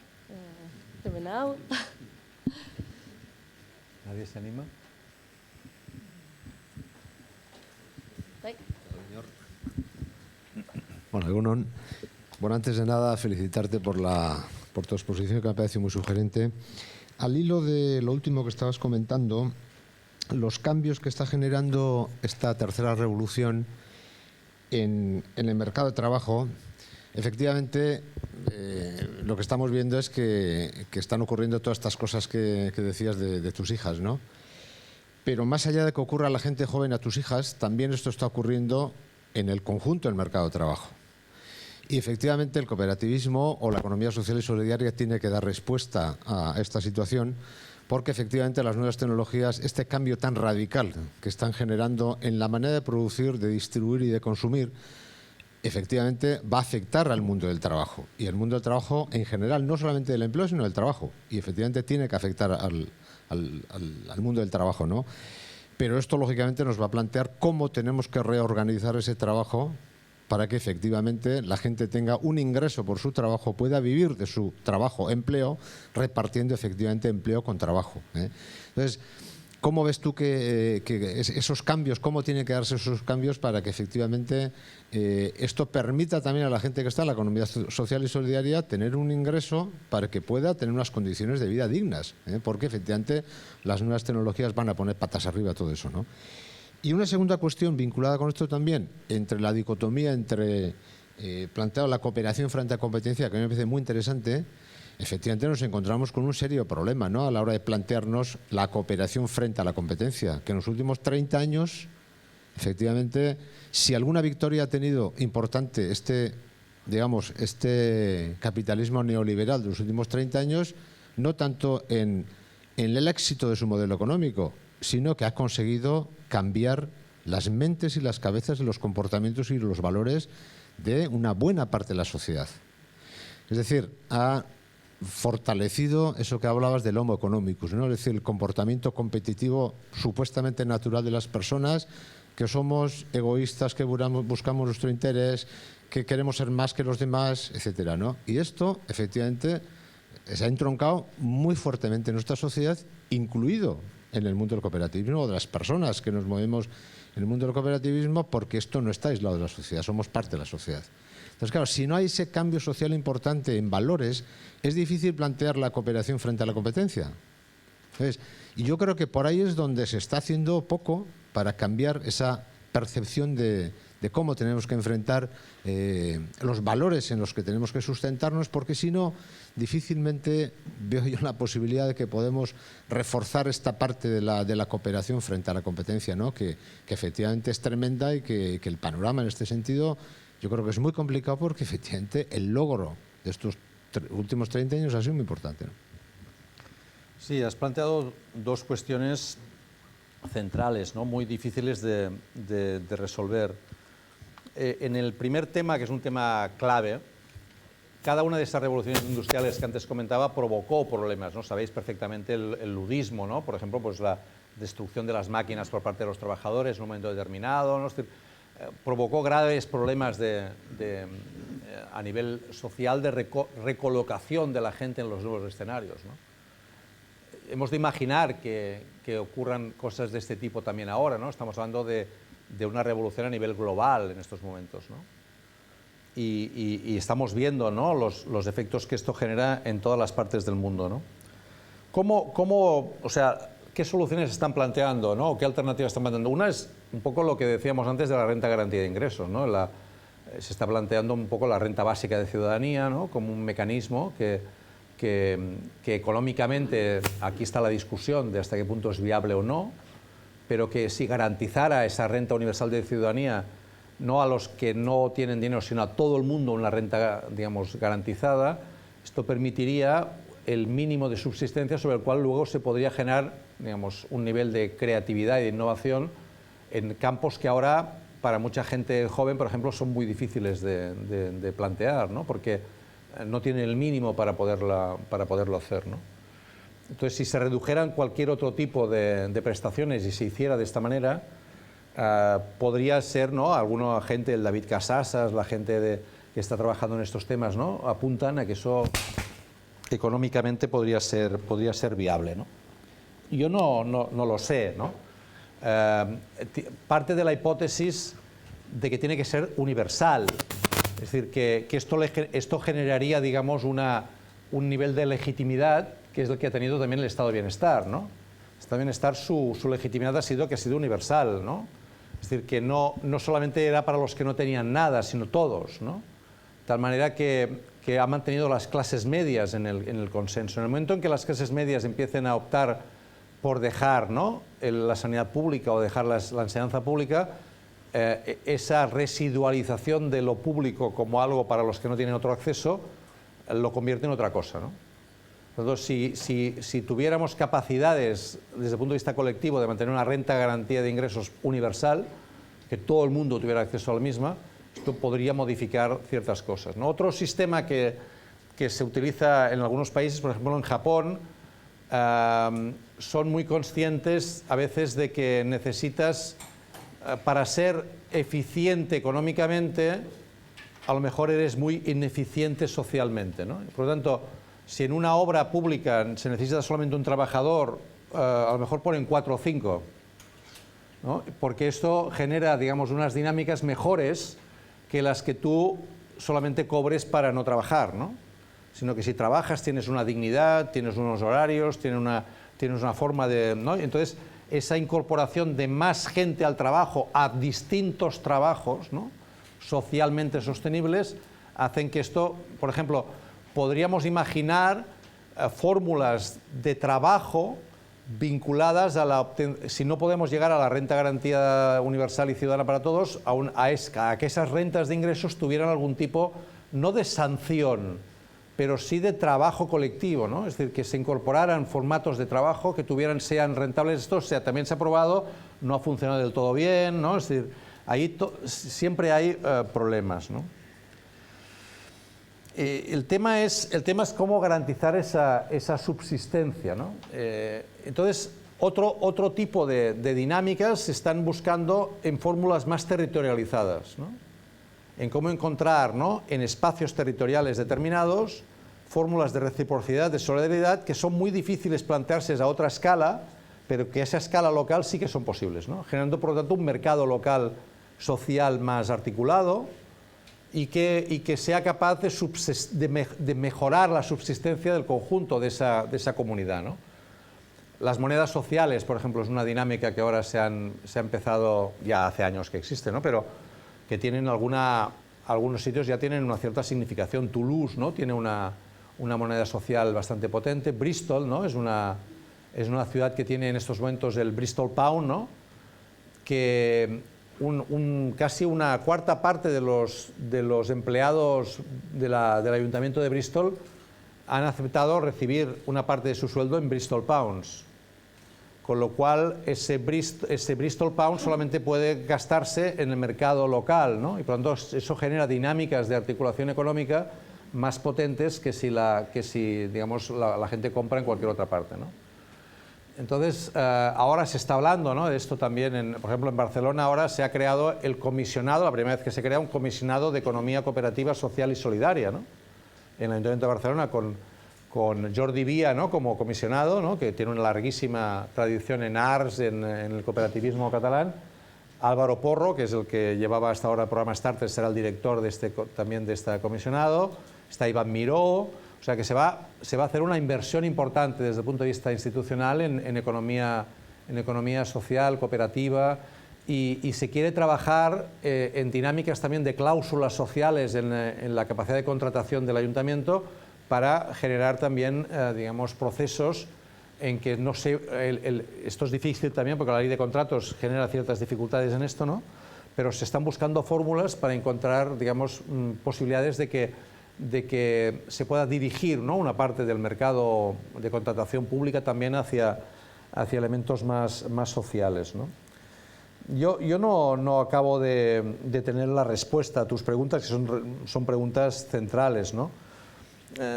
hemen hau. ¿Nadie se anima? Bai. Bueno, Egunon. Bueno, antes de nada, felicitarte por tu exposición, que me parece muy sugerente. Al hilo de lo último que estabas comentando, los cambios que está generando esta tercera revolución en el mercado de trabajo, efectivamente, lo que estamos viendo es que están ocurriendo todas estas cosas que decías de tus hijas, ¿no? Pero más allá de que ocurra a la gente joven, a tus hijas, también esto está ocurriendo en el conjunto del mercado de trabajo. Y efectivamente el cooperativismo o la economía social y solidaria tiene que dar respuesta a esta situación, porque efectivamente las nuevas tecnologías, este cambio tan radical que están generando en la manera de producir, de distribuir y de consumir, efectivamente va a afectar al mundo del trabajo. Y el mundo del trabajo en general, no solamente del empleo, sino del trabajo. Y efectivamente tiene que afectar al mundo del trabajo, ¿no? Pero esto lógicamente nos va a plantear cómo tenemos que reorganizar ese trabajo para que efectivamente la gente tenga un ingreso por su trabajo, pueda vivir de su trabajo, empleo, repartiendo efectivamente empleo con trabajo, ¿eh? Entonces, ¿cómo ves tú que esos cambios, cómo tienen que darse esos cambios para que efectivamente esto permita también a la gente que está en la economía social y solidaria tener un ingreso para que pueda tener unas condiciones de vida dignas, ¿eh? Porque efectivamente las nuevas tecnologías van a poner patas arriba todo eso, ¿no? Y una segunda cuestión vinculada con esto también, entre la dicotomía entre planteado la cooperación frente a competencia, que a mí me parece muy interesante. Efectivamente nos encontramos con un serio problema, ¿no?, a la hora de plantearnos la cooperación frente a la competencia, que en los últimos 30 años, efectivamente, si alguna victoria ha tenido importante este capitalismo neoliberal de los últimos 30 años, no tanto en el éxito de su modelo económico, sino que ha conseguido cambiar las mentes y las cabezas de los comportamientos y los valores de una buena parte de la sociedad. Es decir, ha fortalecido eso que hablabas del homo economicus, ¿no? Es decir, el comportamiento competitivo supuestamente natural de las personas, que somos egoístas, que buscamos nuestro interés, que queremos ser más que los demás, etcétera, ¿no? Y esto, efectivamente, se ha entroncado muy fuertemente en nuestra sociedad, incluido en el mundo del cooperativismo, o de las personas que nos movemos en el mundo del cooperativismo, porque esto no está aislado de la sociedad, somos parte de la sociedad. Entonces, claro, si no hay ese cambio social importante en valores, es difícil plantear la cooperación frente a la competencia. Entonces, y yo creo que por ahí es donde se está haciendo poco para cambiar esa percepción de cómo tenemos que enfrentar los valores en los que tenemos que sustentarnos, porque si no, difícilmente veo yo la posibilidad de que podemos reforzar esta parte de la cooperación frente a la competencia, ¿no? Que efectivamente es tremenda y que el panorama en este sentido yo creo que es muy complicado, porque efectivamente el logro de estos últimos 30 años ha sido muy importante, ¿no? Sí, has planteado dos cuestiones centrales, ¿no? Muy difíciles de resolver. En el primer tema, que es un tema clave, cada una de esas revoluciones industriales que antes comentaba provocó problemas, ¿no? Sabéis perfectamente el ludismo, ¿no? Por ejemplo, pues la destrucción de las máquinas por parte de los trabajadores en un momento determinado, ¿no? Provocó graves problemas a nivel social de recolocación de la gente en los nuevos escenarios, ¿no? Hemos de imaginar que ocurran cosas de este tipo también ahora, ¿no? Estamos hablando de una revolución a nivel global en estos momentos, ¿no? Y estamos viendo, ¿no?, los efectos que esto genera en todas las partes del mundo, ¿no? O sea, ¿qué soluciones se están planteando, ¿no? ¿Qué alternativas están planteando? Una es un poco lo que decíamos antes de la renta garantía de ingresos, ¿no? Se está planteando un poco la renta básica de ciudadanía, ¿no?, como un mecanismo que económicamente, aquí está la discusión de hasta qué punto es viable o no, pero que si garantizara esa renta universal de ciudadanía, no a los que no tienen dinero, sino a todo el mundo una renta, digamos, garantizada, esto permitiría el mínimo de subsistencia sobre el cual luego se podría generar, digamos, un nivel de creatividad y de innovación en campos que ahora, para mucha gente joven, por ejemplo, son muy difíciles de plantear, ¿no? Porque no tienen el mínimo para poderlo hacer, ¿no? Entonces, si se redujeran cualquier otro tipo de prestaciones y se hiciera de esta manera, podría ser, ¿no? Alguna gente, el David Casasas, la gente que está trabajando en estos temas, ¿no?, apuntan a que eso económicamente podría ser viable, ¿no? Yo no lo sé, ¿no? Parte de la hipótesis de que tiene que ser universal, es decir, que esto generaría, digamos, un nivel de legitimidad que es el que ha tenido también el estado de bienestar, ¿no? El estado de bienestar, su legitimidad ha sido que ha sido universal, ¿no? Es decir, que no solamente era para los que no tenían nada, sino todos, ¿no? De tal manera que ha mantenido las clases medias en el consenso. En el momento en que las clases medias empiecen a optar por dejar, ¿no?, la sanidad pública o dejar la enseñanza pública, esa residualización de lo público como algo para los que no tienen otro acceso, lo convierte en otra cosa, ¿no? Entonces, si tuviéramos capacidades desde el punto de vista colectivo de mantener una renta garantía de ingresos universal, que todo el mundo tuviera acceso a la misma, esto podría modificar ciertas cosas, ¿no? Otro sistema que se utiliza en algunos países, por ejemplo en Japón, son muy conscientes a veces de que necesitas, para ser eficiente económicamente, a lo mejor eres muy ineficiente socialmente, ¿no? Por lo tanto, si en una obra pública se necesita solamente un trabajador, a lo mejor ponen 4 o 5, ¿no? Porque esto genera, digamos, unas dinámicas mejores que las que tú solamente cobres para no trabajar, ¿no? Sino que si trabajas tienes una dignidad, tienes unos horarios, tienes una forma de, ¿no? Entonces, esa incorporación de más gente al trabajo, a distintos trabajos, ¿no?, socialmente sostenibles, hacen que esto, por ejemplo, podríamos imaginar fórmulas de trabajo vinculadas a si no podemos llegar a la renta garantía universal y ciudadana para todos, a que esas rentas de ingresos tuvieran algún tipo, no de sanción, pero sí de trabajo colectivo, ¿no? Es decir, que se incorporaran formatos de trabajo que sean rentables. Esto también se ha probado, no ha funcionado del todo bien, ¿no? Es decir, ahí siempre hay problemas, ¿no? El tema es cómo garantizar esa subsistencia, ¿no? Entonces, Otro tipo de dinámicas se están buscando en fórmulas más territorializadas, ¿no? En cómo encontrar, ¿no?, en espacios territoriales determinados fórmulas de reciprocidad, de solidaridad, que son muy difíciles plantearse a otra escala, pero que a esa escala local sí que son posibles, ¿no? Generando, por lo tanto, un mercado local social más articulado y que sea capaz de mejorar la subsistencia del conjunto de esa comunidad, ¿no? Las monedas sociales, por ejemplo, es una dinámica que ahora se ha empezado, ya hace años que existe, ¿no?, pero que tienen algunos sitios ya tienen una cierta significación. Toulouse, ¿no?, tiene una moneda social bastante potente. Bristol, ¿no?, es una ciudad que tiene en estos momentos el Bristol Pound, ¿no?, que casi una cuarta parte de los empleados del Ayuntamiento de Bristol han aceptado recibir una parte de su sueldo en Bristol Pounds. Con lo cual ese Bristol Pound solamente puede gastarse en el mercado local, ¿no? Y por lo tanto eso genera dinámicas de articulación económica más potentes que si digamos, la gente compra en cualquier otra parte, ¿no? Entonces, ahora se está hablando, ¿no?, de esto también, por ejemplo, en Barcelona ahora se ha creado el comisionado, la primera vez que se crea un comisionado de economía cooperativa, social y solidaria, ¿no?, en el Ayuntamiento de Barcelona con Jordi Vía, ¿no?, como comisionado, ¿no?, que tiene una larguísima tradición en ARS, en el cooperativismo catalán. Álvaro Porro, que es el que llevaba hasta ahora el programa Starter, será el director también de este comisionado. Está Iván Miró. O sea que se va a hacer una inversión importante desde el punto de vista institucional en economía social, cooperativa, y se quiere trabajar en dinámicas también de cláusulas sociales en la capacidad de contratación del ayuntamiento, para generar también, digamos, procesos en que no sé, esto es difícil también porque la ley de contratos genera ciertas dificultades en esto, ¿no?, pero se están buscando fórmulas para encontrar, digamos, posibilidades de que se pueda dirigir, ¿no?, una parte del mercado de contratación pública también hacia elementos más sociales, ¿no? Yo no acabo de tener la respuesta a tus preguntas, que son preguntas centrales, ¿no?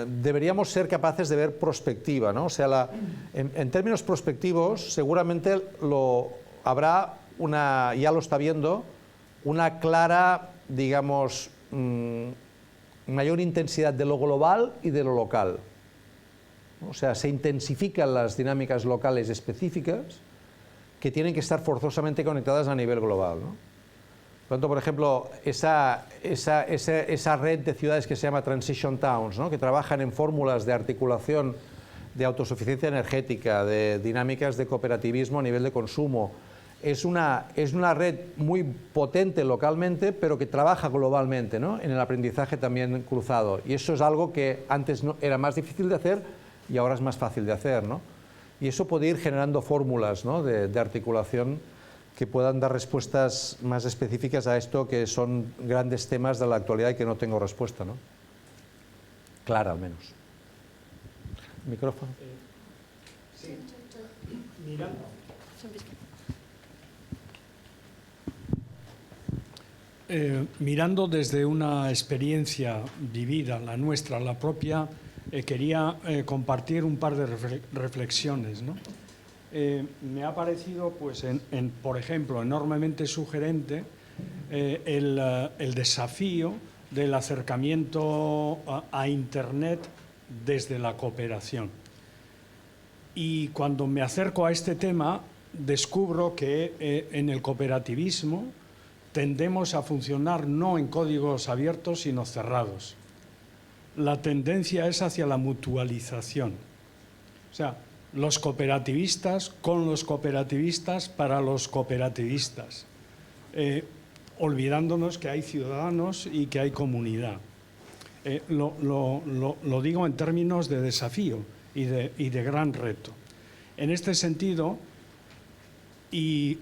Deberíamos ser capaces de ver prospectiva, ¿no? O sea, en términos prospectivos, seguramente habrá ya lo está viendo, una clara, digamos, mayor intensidad de lo global y de lo local. O sea, se intensifican las dinámicas locales específicas que tienen que estar forzosamente conectadas a nivel global, ¿no? Por lo tanto, por ejemplo, esa red de ciudades que se llama Transition Towns, ¿no?, que trabajan en fórmulas de articulación de autosuficiencia energética, de dinámicas de cooperativismo a nivel de consumo, es una red muy potente localmente, pero que trabaja globalmente, ¿no?, en el aprendizaje también cruzado. Y eso es algo que antes era más difícil de hacer y ahora es más fácil de hacer, ¿no? Y eso puede ir generando fórmulas, ¿no?, de articulación que puedan dar respuestas más específicas a esto, que son grandes temas de la actualidad y que no tengo respuesta, ¿no? Clara, al menos. ¿Micrófono? Sí. Mirando desde una experiencia vivida, la nuestra, la propia, quería compartir un par de reflexiones, ¿no? Me ha parecido, pues, por ejemplo, enormemente sugerente el desafío del acercamiento a Internet desde la cooperación. Y cuando me acerco a este tema, descubro que en el cooperativismo tendemos a funcionar no en códigos abiertos, sino cerrados. La tendencia es hacia la mutualización. O sea, los cooperativistas con los cooperativistas para los cooperativistas, olvidándonos que hay ciudadanos y que hay comunidad. Lo digo en términos de desafío y de gran reto. En este sentido, y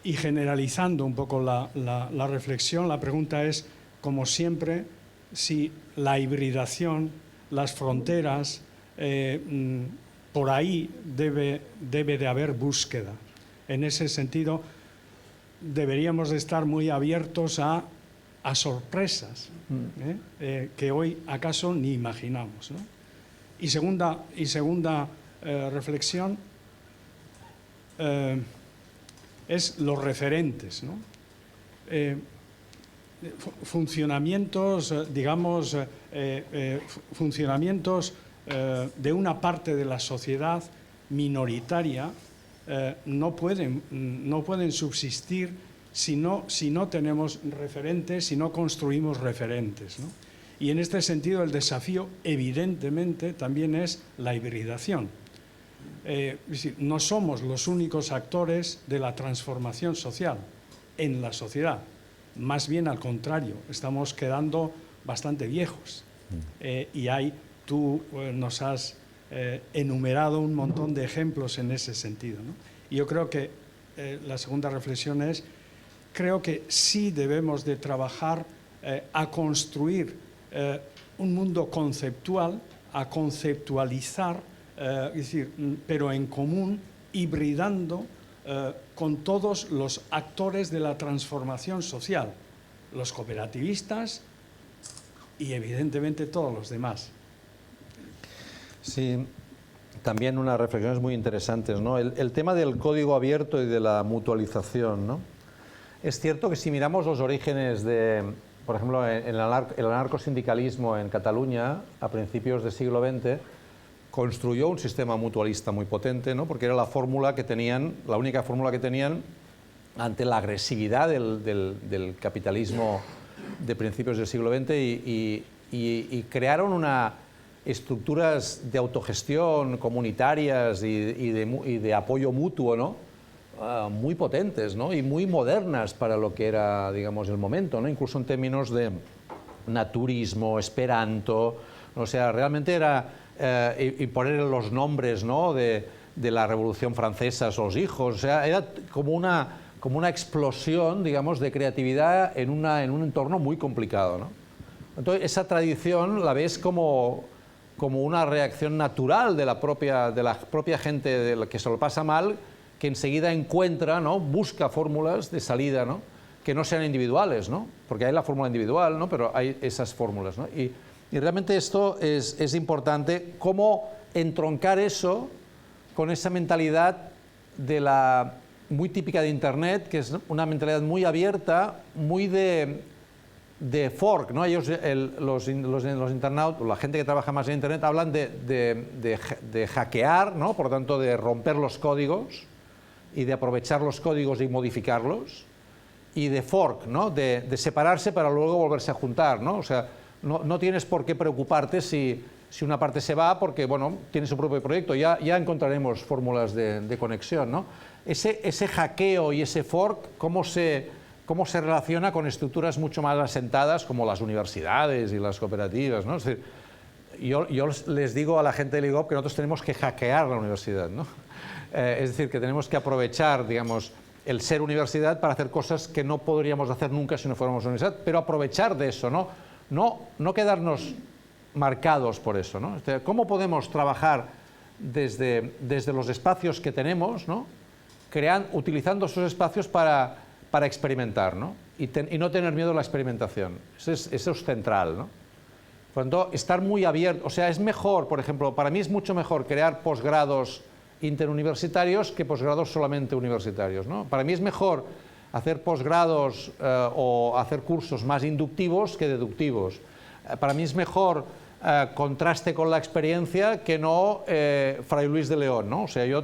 generalizando un poco la reflexión, la pregunta es, como siempre, si la hibridación, las fronteras, por ahí debe de haber búsqueda. En ese sentido, deberíamos de estar muy abiertos a sorpresas, que hoy acaso ni imaginamos, ¿no? Y segunda reflexión, es los referentes, ¿no? Funcionamientos, digamos, funcionamientos de una parte de la sociedad minoritaria no pueden subsistir si no tenemos referentes, si no construimos referentes, ¿no? Y en este sentido el desafío evidentemente también es la hibridación. Es decir, no somos los únicos actores de la transformación social en la sociedad. Más bien al contrario, estamos quedando bastante viejos. Y tú nos has enumerado un montón de ejemplos en ese sentido, ¿no? Y yo creo que la segunda reflexión es, creo que sí debemos de trabajar a construir un mundo conceptual, a conceptualizar, es decir, pero en común, hibridando con todos los actores de la transformación social, los cooperativistas y evidentemente todos los demás. Sí, también unas reflexiones muy interesantes, ¿no? El tema del código abierto y de la mutualización, ¿no? Es cierto que si miramos los orígenes de, por ejemplo, el anarcosindicalismo en Cataluña a principios del siglo XX, construyó un sistema mutualista muy potente, ¿no? Porque era la fórmula que tenían, la única fórmula que tenían ante la agresividad del capitalismo de principios del siglo XX y crearon estructuras de autogestión comunitarias y de apoyo mutuo, ¿no? Muy potentes, ¿no? Y muy modernas para lo que era, digamos, el momento, ¿no? Incluso en términos de naturismo, esperanto, o sea, realmente era y poner los nombres, ¿no? de la Revolución Francesa a los hijos, o sea, era como una explosión, digamos, de creatividad en un entorno muy complicado, ¿no? Entonces, esa tradición la ves como una reacción natural de la propia gente de la que se lo pasa mal, que enseguida encuentra, ¿no? Busca fórmulas de salida, ¿no? Que no sean individuales, ¿no? Porque hay la fórmula individual, ¿no? Pero hay esas fórmulas, ¿no? Y realmente esto es importante, cómo entroncar eso con esa mentalidad muy típica de Internet, que es una mentalidad muy abierta, muy de fork, ¿no? Ellos, los internautas, la gente que trabaja más en Internet, hablan de hackear, ¿no? Por tanto, de romper los códigos y de aprovechar los códigos y modificarlos, y de fork, ¿no? De separarse para luego volverse a juntar, ¿no? O sea, no tienes por qué preocuparte si una parte se va, porque, bueno, tiene su propio proyecto, ya encontraremos fórmulas de conexión, ¿no? Ese hackeo y ese fork, ¿cómo se relaciona con estructuras mucho más asentadas como las universidades y las cooperativas, ¿no? Es decir, yo les digo a la gente del IGOP que nosotros tenemos que hackear la universidad, ¿no? Es decir, que tenemos que aprovechar, digamos, el ser universidad para hacer cosas que no podríamos hacer nunca si no fuéramos universidad, pero aprovechar de eso, no quedarnos marcados por eso, ¿no? ¿Cómo podemos trabajar desde los espacios que tenemos, ¿no? Utilizando esos espacios para experimentar, ¿no? Y no tener miedo a la experimentación. Eso es central, ¿no? Cuando estar muy abierto, o sea, es mejor, por ejemplo, para mí es mucho mejor crear posgrados interuniversitarios que posgrados solamente universitarios, ¿no? Para mí es mejor hacer posgrados o hacer cursos más inductivos que deductivos. Para mí es mejor contraste con la experiencia que no Fray Luis de León, ¿no? O sea, yo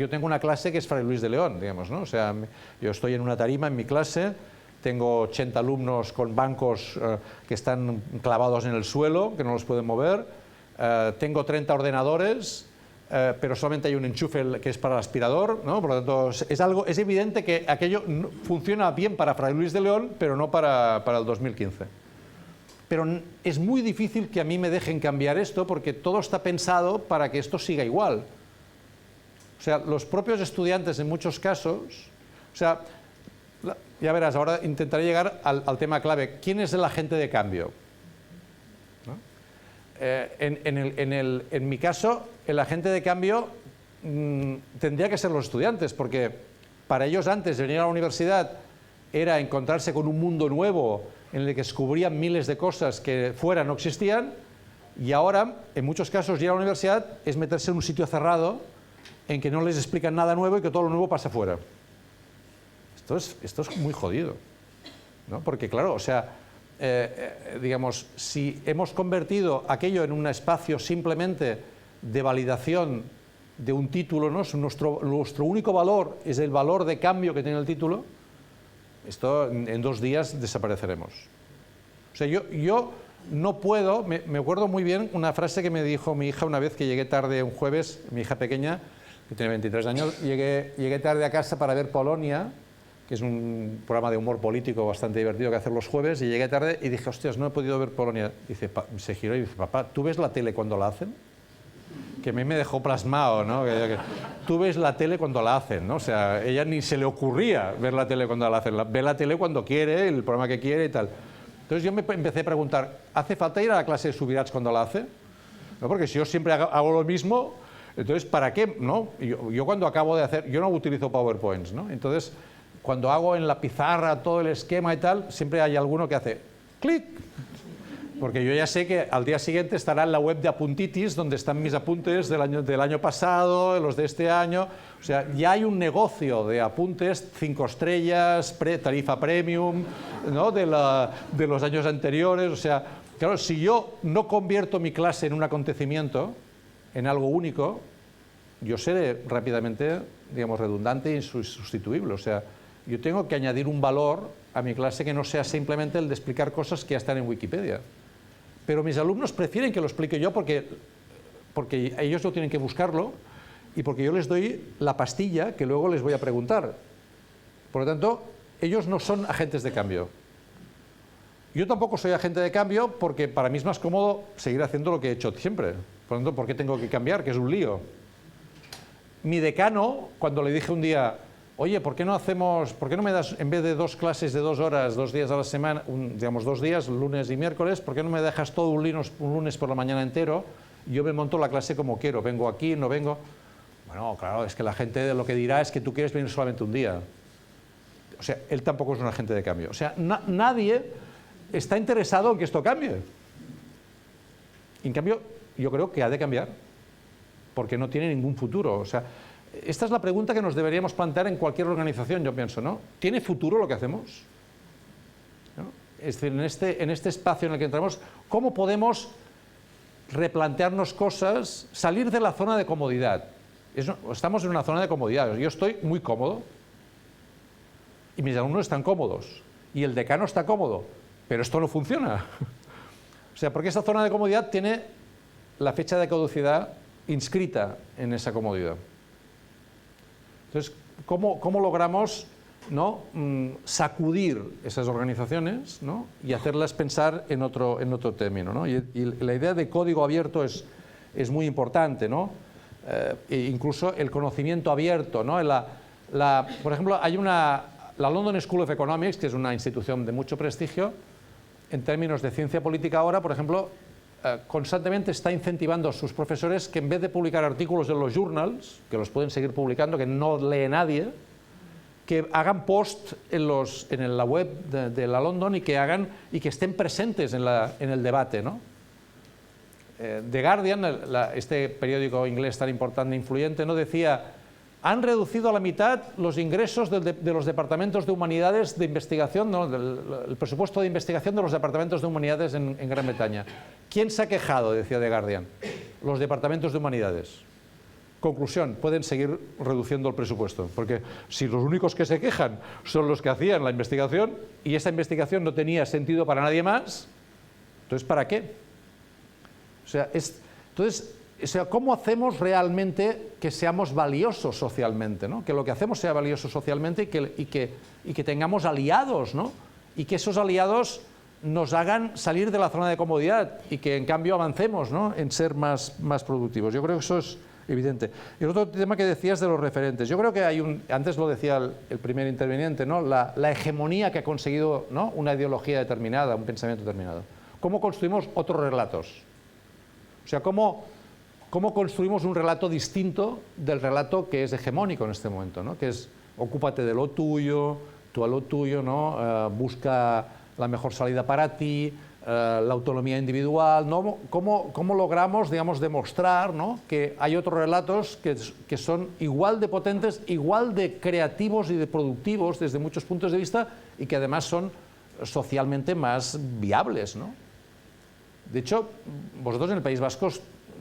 tengo una clase que es Fray Luis de León, digamos, ¿no? O sea, yo estoy en una tarima en mi clase, tengo 80 alumnos con bancos que están clavados en el suelo, que no los pueden mover, tengo 30 ordenadores, pero solamente hay un enchufe que es para el aspirador, ¿no? Por lo tanto, es evidente que aquello funciona bien para Fray Luis de León, pero no para el 2015. Pero es muy difícil que a mí me dejen cambiar esto, porque todo está pensado para que esto siga igual. O sea, los propios estudiantes en muchos casos, o sea, ya verás, ahora intentaré llegar al tema clave. ¿Quién es el agente de cambio? ¿No? En mi caso, el agente de cambio tendría que ser los estudiantes, porque para ellos antes de venir a la universidad era encontrarse con un mundo nuevo en el que descubrían miles de cosas que fuera no existían, y ahora, en muchos casos, ir a la universidad es meterse en un sitio cerrado en que no les explican nada nuevo y que todo lo nuevo pasa fuera. Esto es muy jodido, ¿no? Porque claro, o sea, digamos, si hemos convertido aquello en un espacio simplemente de validación de un título, ¿no? Nuestro único valor es el valor de cambio que tiene el título, esto en 2 días desapareceremos. O sea, yo no puedo, me acuerdo muy bien una frase que me dijo mi hija una vez que llegué tarde un jueves, mi hija pequeña, que tiene 23 años, llegué tarde a casa para ver Polonia, que es un programa de humor político bastante divertido que hacen los jueves, y llegué tarde y dije, hostias, no he podido ver Polonia. Dice, se giró y dice, papá, ¿tú ves la tele cuando la hacen? Que a mí me dejó plasmado, ¿no? Tú ves la tele cuando la hacen, ¿no? O sea, ella ni se le ocurría ver la tele cuando la hacen, ve la tele cuando quiere, el programa que quiere y tal. Entonces yo me empecé a preguntar, ¿hace falta ir a la clase de Subirats cuando la hace? ¿No? Porque si yo siempre hago lo mismo, entonces ¿para qué? ¿No? Yo cuando acabo de hacer, yo no utilizo PowerPoints, ¿no? Entonces, cuando hago en la pizarra todo el esquema y tal, siempre hay alguno que hace clic. Porque yo ya sé que al día siguiente estará en la web de Apuntitis, donde están mis apuntes del año pasado, los de este año. O sea, ya hay un negocio de apuntes 5 estrellas, tarifa premium, ¿no? de los años anteriores. O sea, claro, si yo no convierto mi clase en un acontecimiento, en algo único, yo seré rápidamente, digamos, redundante e insustituible. O sea, yo tengo que añadir un valor a mi clase que no sea simplemente el de explicar cosas que ya están en Wikipedia. Pero mis alumnos prefieren que lo explique yo porque ellos no tienen que buscarlo y porque yo les doy la pastilla que luego les voy a preguntar. Por lo tanto, ellos no son agentes de cambio. Yo tampoco soy agente de cambio porque para mí es más cómodo seguir haciendo lo que he hecho siempre. Por lo tanto, ¿por qué tengo que cambiar? Que es un lío. Mi decano, cuando le dije un día, oye, ¿por qué no me das, en vez de 2 clases de 2 horas, 2 días a la semana, digamos 2 días, lunes y miércoles, ¿por qué no me dejas todo un lunes por la mañana entero? Yo me monto la clase como quiero, vengo aquí, no vengo. Bueno, claro, es que la gente lo que dirá es que tú quieres venir solamente un día. O sea, él tampoco es un agente de cambio. O sea, nadie está interesado en que esto cambie. En cambio, yo creo que ha de cambiar, porque no tiene ningún futuro. O sea, esta es la pregunta que nos deberíamos plantear en cualquier organización, yo pienso, ¿no? ¿Tiene futuro lo que hacemos? ¿No? Es decir, en este espacio en el que entramos, ¿cómo podemos replantearnos cosas, salir de la zona de comodidad? Estamos en una zona de comodidad. Yo estoy muy cómodo y mis alumnos están cómodos y el decano está cómodo, pero esto no funciona. O sea, porque esa zona de comodidad tiene la fecha de caducidad inscrita en esa comodidad. Entonces, ¿cómo logramos, ¿no? Sacudir esas organizaciones, ¿no? Y hacerlas pensar en otro término, ¿no? Y la idea de código abierto es muy importante, ¿no? Incluso el conocimiento abierto, ¿no? Por ejemplo, hay la London School of Economics, que es una institución de mucho prestigio, en términos de ciencia política ahora, por ejemplo, constantemente está incentivando a sus profesores que en vez de publicar artículos en los journals, que los pueden seguir publicando, que no lee nadie, que hagan post en la web de la London y que estén presentes en el debate, ¿no? The Guardian, este periódico inglés tan importante e influyente, ¿no? Decía, han reducido a la mitad los ingresos de los departamentos de humanidades de investigación, ¿no? El presupuesto de investigación de los departamentos de humanidades en Gran Bretaña. ¿Quién se ha quejado? Decía The Guardian. Los departamentos de humanidades. Conclusión, pueden seguir reduciendo el presupuesto, porque si los únicos que se quejan son los que hacían la investigación y esa investigación no tenía sentido para nadie más, entonces ¿para qué? O sea, ¿cómo hacemos realmente que seamos valiosos socialmente, ¿no? Que lo que hacemos sea valioso socialmente y que tengamos aliados, ¿no? Y que esos aliados nos hagan salir de la zona de comodidad y que en cambio avancemos, ¿no? En ser más productivos. Yo creo que eso es evidente. Y el otro tema que decías de los referentes. Yo creo que antes lo decía el primer interviniente, ¿no? La hegemonía que ha conseguido, ¿no? Una ideología determinada, un pensamiento determinado. ¿Cómo construimos otros relatos? O sea, ¿cómo construimos un relato distinto del relato que es hegemónico en este momento, ¿no? Que es ocúpate de lo tuyo, tú a lo tuyo, ¿no? Busca la mejor salida para ti, la autonomía individual, ¿no? ¿Cómo logramos, digamos, demostrar, ¿no?, que hay otros relatos que son igual de potentes, igual de creativos y de productivos desde muchos puntos de vista y que además son socialmente más viables, ¿no? De hecho, vosotros en el País Vasco,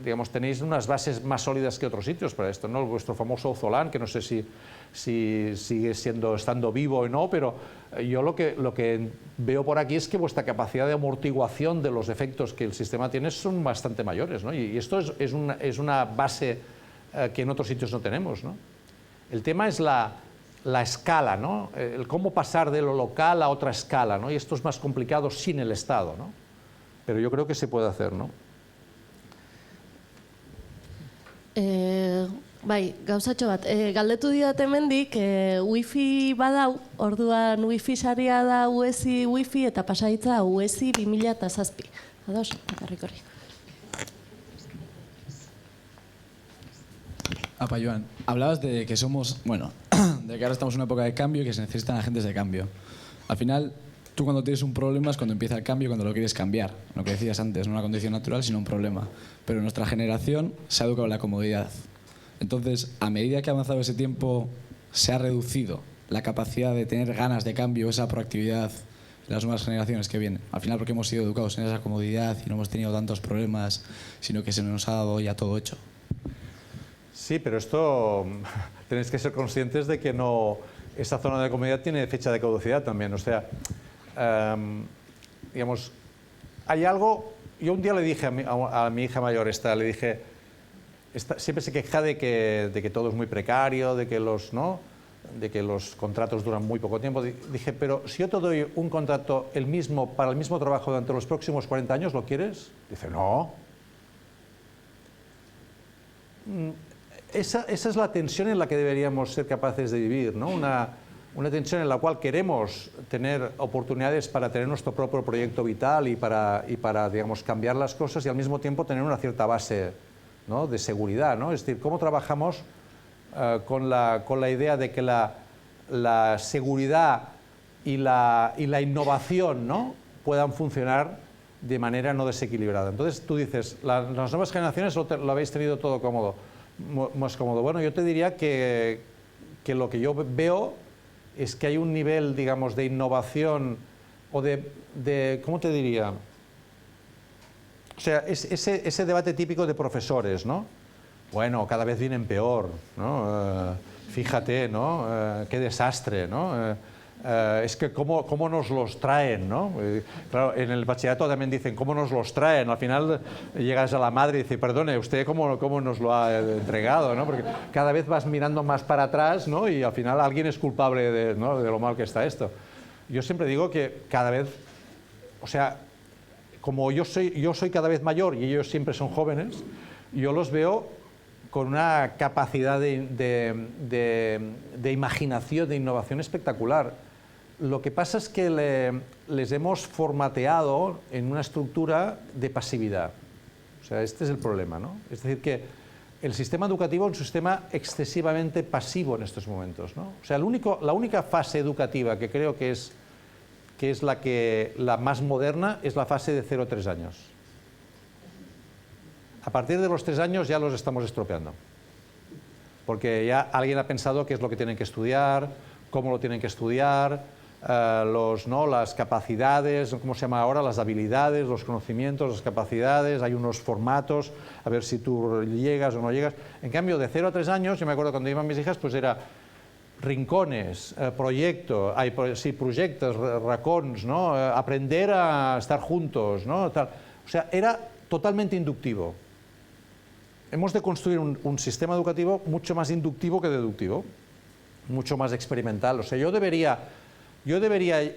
digamos, tenéis unas bases más sólidas que otros sitios para esto, ¿no? Vuestro famoso Auzolán, que no sé si sigue estando vivo o no, pero yo lo que veo por aquí es que vuestra capacidad de amortiguación de los efectos que el sistema tiene son bastante mayores, ¿no? Y esto es una base que en otros sitios no tenemos, ¿no? El tema es la escala, ¿no? El cómo pasar de lo local a otra escala, ¿no? Y esto es más complicado sin el Estado, ¿no? Pero yo creo que se puede hacer, ¿no? Bai, gauzatxo bat. Galdetu didat hemendik, wifi badau, orduan wifi saria da UESI wifi eta pasaitza UESI 2007. Ados, bakarrik hori. Apa, Joan, hablabas de que somos, bueno, de que ahora estamos en una época de cambio y que se necesitan agentes de cambio. Al final, tú cuando tienes un problema es cuando empieza el cambio, cuando lo quieres cambiar. Lo que decías antes, no una condición natural, sino un problema. Pero nuestra generación se ha educado en la comodidad. Entonces, a medida que ha avanzado ese tiempo, se ha reducido la capacidad de tener ganas de cambio, esa proactividad en las nuevas generaciones que vienen. Al final, porque hemos sido educados en esa comodidad y no hemos tenido tantos problemas, sino que se nos ha dado ya todo hecho. Sí, pero esto tenéis que ser conscientes de que no, esa zona de comodidad tiene fecha de caducidad también. O sea, digamos, hay algo. Yo un día le dije a mi hija mayor le dije, siempre se queja de que todo es muy precario, de que los contratos duran muy poco tiempo. Dije, pero si yo te doy un contrato para el mismo trabajo durante los próximos 40 años, ¿lo quieres? Dice, no. Esa es la tensión en la que deberíamos ser capaces de vivir, ¿no? Una tensión en la cual queremos tener oportunidades para tener nuestro propio proyecto vital y para digamos, cambiar las cosas y al mismo tiempo tener una cierta base, ¿no?, de seguridad, ¿no? Es decir, cómo trabajamos con la idea de que la seguridad y la innovación, ¿no?, puedan funcionar de manera no desequilibrada. Entonces tú dices, las nuevas generaciones lo habéis tenido todo cómodo, más cómodo. Bueno, yo te diría que lo que yo veo es que hay un nivel, digamos, de innovación o de ¿cómo te diría? O sea, ese debate típico de profesores, ¿no? Bueno, cada vez vienen peor, ¿no? Fíjate, ¿no? Qué desastre, ¿no? Es que cómo nos los traen, ¿no? Claro, en el bachillerato también dicen cómo nos los traen. Al final llegas a la madre y dices, perdone, ¿usted cómo nos lo ha entregado, ¿no? Porque cada vez vas mirando más para atrás, ¿no? Y al final alguien es culpable ¿no?, de lo mal que está esto. Yo siempre digo que cada vez, o sea, como yo soy cada vez mayor y ellos siempre son jóvenes, yo los veo con una capacidad de imaginación, de innovación espectacular. Lo que pasa es que les hemos formateado en una estructura de pasividad. O sea, este es el problema, ¿no? Es decir, que el sistema educativo es un sistema excesivamente pasivo en estos momentos, ¿no? O sea, la única fase educativa que creo que es la más moderna es la fase de 0 a 3 años. A partir de los 3 años ya los estamos estropeando. Porque ya alguien ha pensado qué es lo que tienen que estudiar, cómo lo tienen que estudiar, las capacidades, ¿cómo se llama ahora? Las habilidades, los conocimientos, las capacidades, hay unos formatos, a ver si tú llegas o no llegas. En cambio, de 0 a 3 años, yo me acuerdo cuando iban mis hijas, pues era rincones, proyectos, racons, ¿no? Aprender a estar juntos, ¿no? Tal. O sea, era totalmente inductivo. Hemos de construir un sistema educativo mucho más inductivo que deductivo, mucho más experimental. O sea, yo debería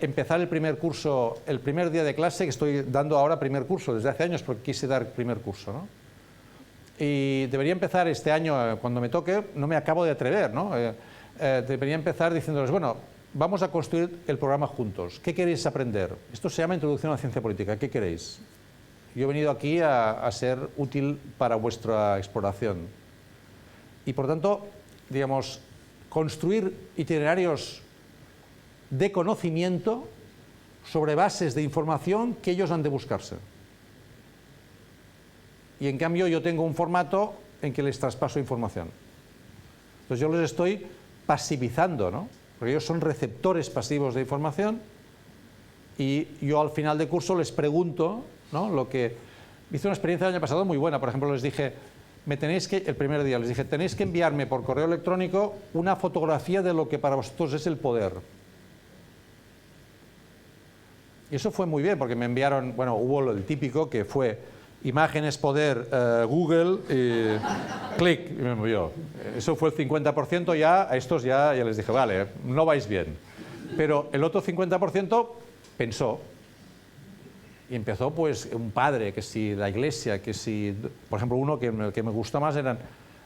empezar el primer curso, el primer día de clase, que estoy dando ahora primer curso, desde hace años, porque quise dar primer curso, ¿no? Y debería empezar este año, cuando me toque, no me acabo de atrever, ¿no? Debería empezar diciéndoles, bueno, vamos a construir el programa juntos. ¿Qué queréis aprender? Esto se llama Introducción a la Ciencia Política. ¿Qué queréis? Yo he venido aquí a ser útil para vuestra exploración. Y por tanto, digamos, construir itinerarios de conocimiento sobre bases de información que ellos han de buscarse. Y en cambio yo tengo un formato en que les traspaso información. Entonces yo les estoy pasivizando, ¿no? Porque ellos son receptores pasivos de información y yo al final de curso les pregunto, ¿no? Lo que hice una experiencia el año pasado muy buena. Por ejemplo, les dije, el primer día les dije, tenéis que enviarme por correo electrónico una fotografía de lo que para vosotros es el poder. Y eso fue muy bien, porque me enviaron, bueno, hubo el típico que fue imágenes, poder, Google, clic, y me envió. Eso fue el 50%, ya a estos ya les dije, vale, no vais bien. Pero el otro 50% pensó, y empezó pues un padre, que si la iglesia, que si, por ejemplo, uno que me gustó más eran,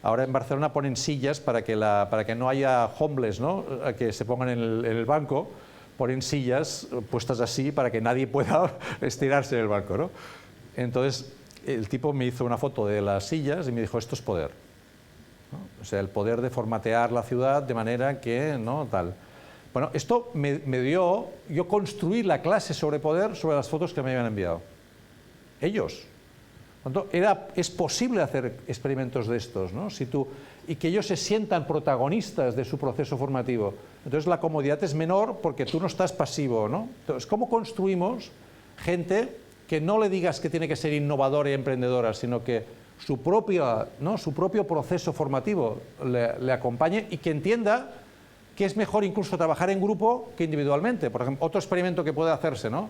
ahora en Barcelona ponen sillas para que no haya homeless, ¿no? Que se pongan en el banco, ponen sillas puestas así para que nadie pueda estirarse en el banco, ¿no? Entonces el tipo me hizo una foto de las sillas y me dijo, esto es poder, ¿no? O sea, el poder de formatear la ciudad de manera que, ¿no? Tal. Bueno, esto me dio, yo construí la clase sobre poder sobre las fotos que me habían enviado. Ellos. Es posible hacer experimentos de estos, ¿no? Y que ellos se sientan protagonistas de su proceso formativo. Entonces la comodidad es menor porque tú no estás pasivo, ¿no? Entonces, ¿cómo construimos gente que no le digas que tiene que ser innovadora y emprendedora, sino que su propio proceso formativo le acompañe y que entienda que es mejor incluso trabajar en grupo que individualmente? Por ejemplo, otro experimento que puede hacerse, ¿no?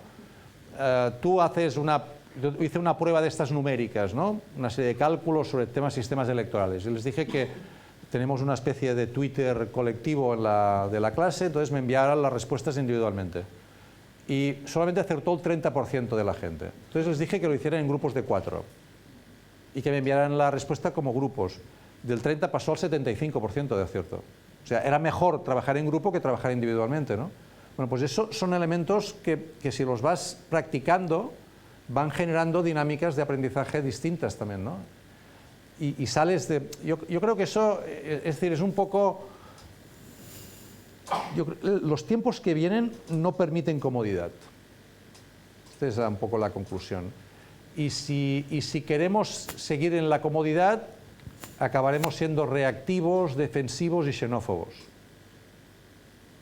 Yo hice una prueba de estas numéricas, ¿no? Una serie de cálculos sobre sistemas electorales. Y les dije que tenemos una especie de Twitter colectivo de la clase, entonces me enviaran las respuestas individualmente. Y solamente acertó el 30% de la gente. Entonces les dije que lo hicieran en grupos de 4 y que me enviaran la respuesta como grupos. Del 30 pasó al 75% de acierto. O sea, era mejor trabajar en grupo que trabajar individualmente, ¿no? Bueno, pues esos son elementos que si los vas practicando van generando dinámicas de aprendizaje distintas también, ¿no? Y sales de... Yo creo que eso, es decir, es un poco... los tiempos que vienen no permiten comodidad. Esta es un poco la conclusión. Y si queremos seguir en la comodidad, acabaremos siendo reactivos, defensivos y xenófobos.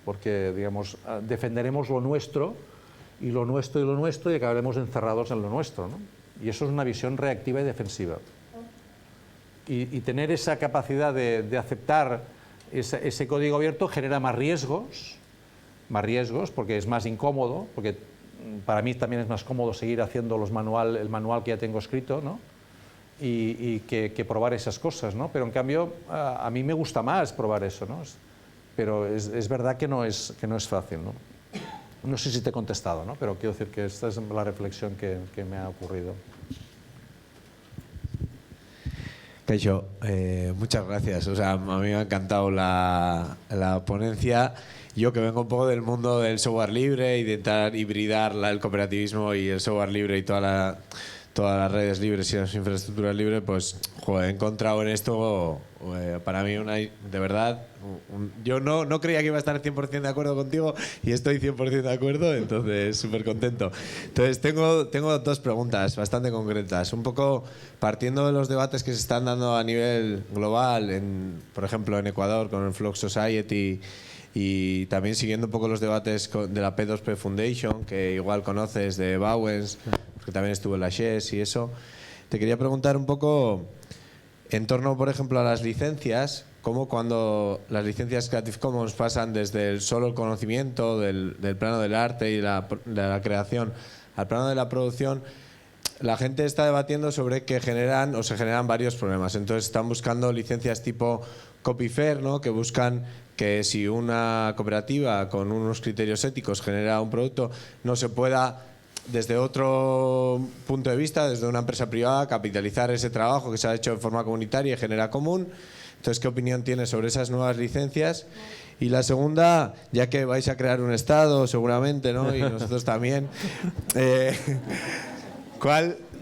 Porque, digamos, defenderemos lo nuestro y lo nuestro y lo nuestro y acabaremos encerrados en lo nuestro, ¿no? Y eso es una visión reactiva y defensiva. Y tener esa capacidad de aceptar ese código abierto genera más riesgos porque es más incómodo, porque para mí también es más cómodo seguir haciendo el manual que ya tengo escrito, ¿no? Y que probar esas cosas, ¿no? Pero en cambio a mí me gusta más probar eso, ¿no? Pero es verdad que no es fácil, ¿no? No sé si te he contestado, ¿no? Pero quiero decir que esta es la reflexión que me ha ocurrido. Kaixo, muchas gracias. O sea, a mí me ha encantado la ponencia. Yo que vengo un poco del mundo del software libre y de intentar hibridar el cooperativismo y el software libre y todas las redes libres y las infraestructuras libres, pues joder, he encontrado en esto, para mí, de verdad, yo no creía que iba a estar 100% de acuerdo contigo y estoy 100% de acuerdo, entonces súper contento. Entonces tengo dos preguntas bastante concretas, un poco partiendo de los debates que se están dando a nivel global, por ejemplo en Ecuador con el Flux Society, y también siguiendo un poco los debates de la P2P Foundation, que igual conoces, de Bowens, que también estuvo en la SHES y eso. Te quería preguntar un poco en torno, por ejemplo, a las licencias, cómo cuando las licencias Creative Commons pasan desde solo el conocimiento del plano del arte y de la creación al plano de la producción, la gente está debatiendo sobre que se generan varios problemas. Entonces están buscando licencias tipo Copyfair, ¿no? Que buscan que si una cooperativa con unos criterios éticos genera un producto, no se pueda, desde otro punto de vista, desde una empresa privada, capitalizar ese trabajo que se ha hecho de forma comunitaria y genera común. Entonces, ¿qué opinión tienes sobre esas nuevas licencias? Y la segunda, ya que vais a crear un Estado seguramente, ¿no? Y nosotros también,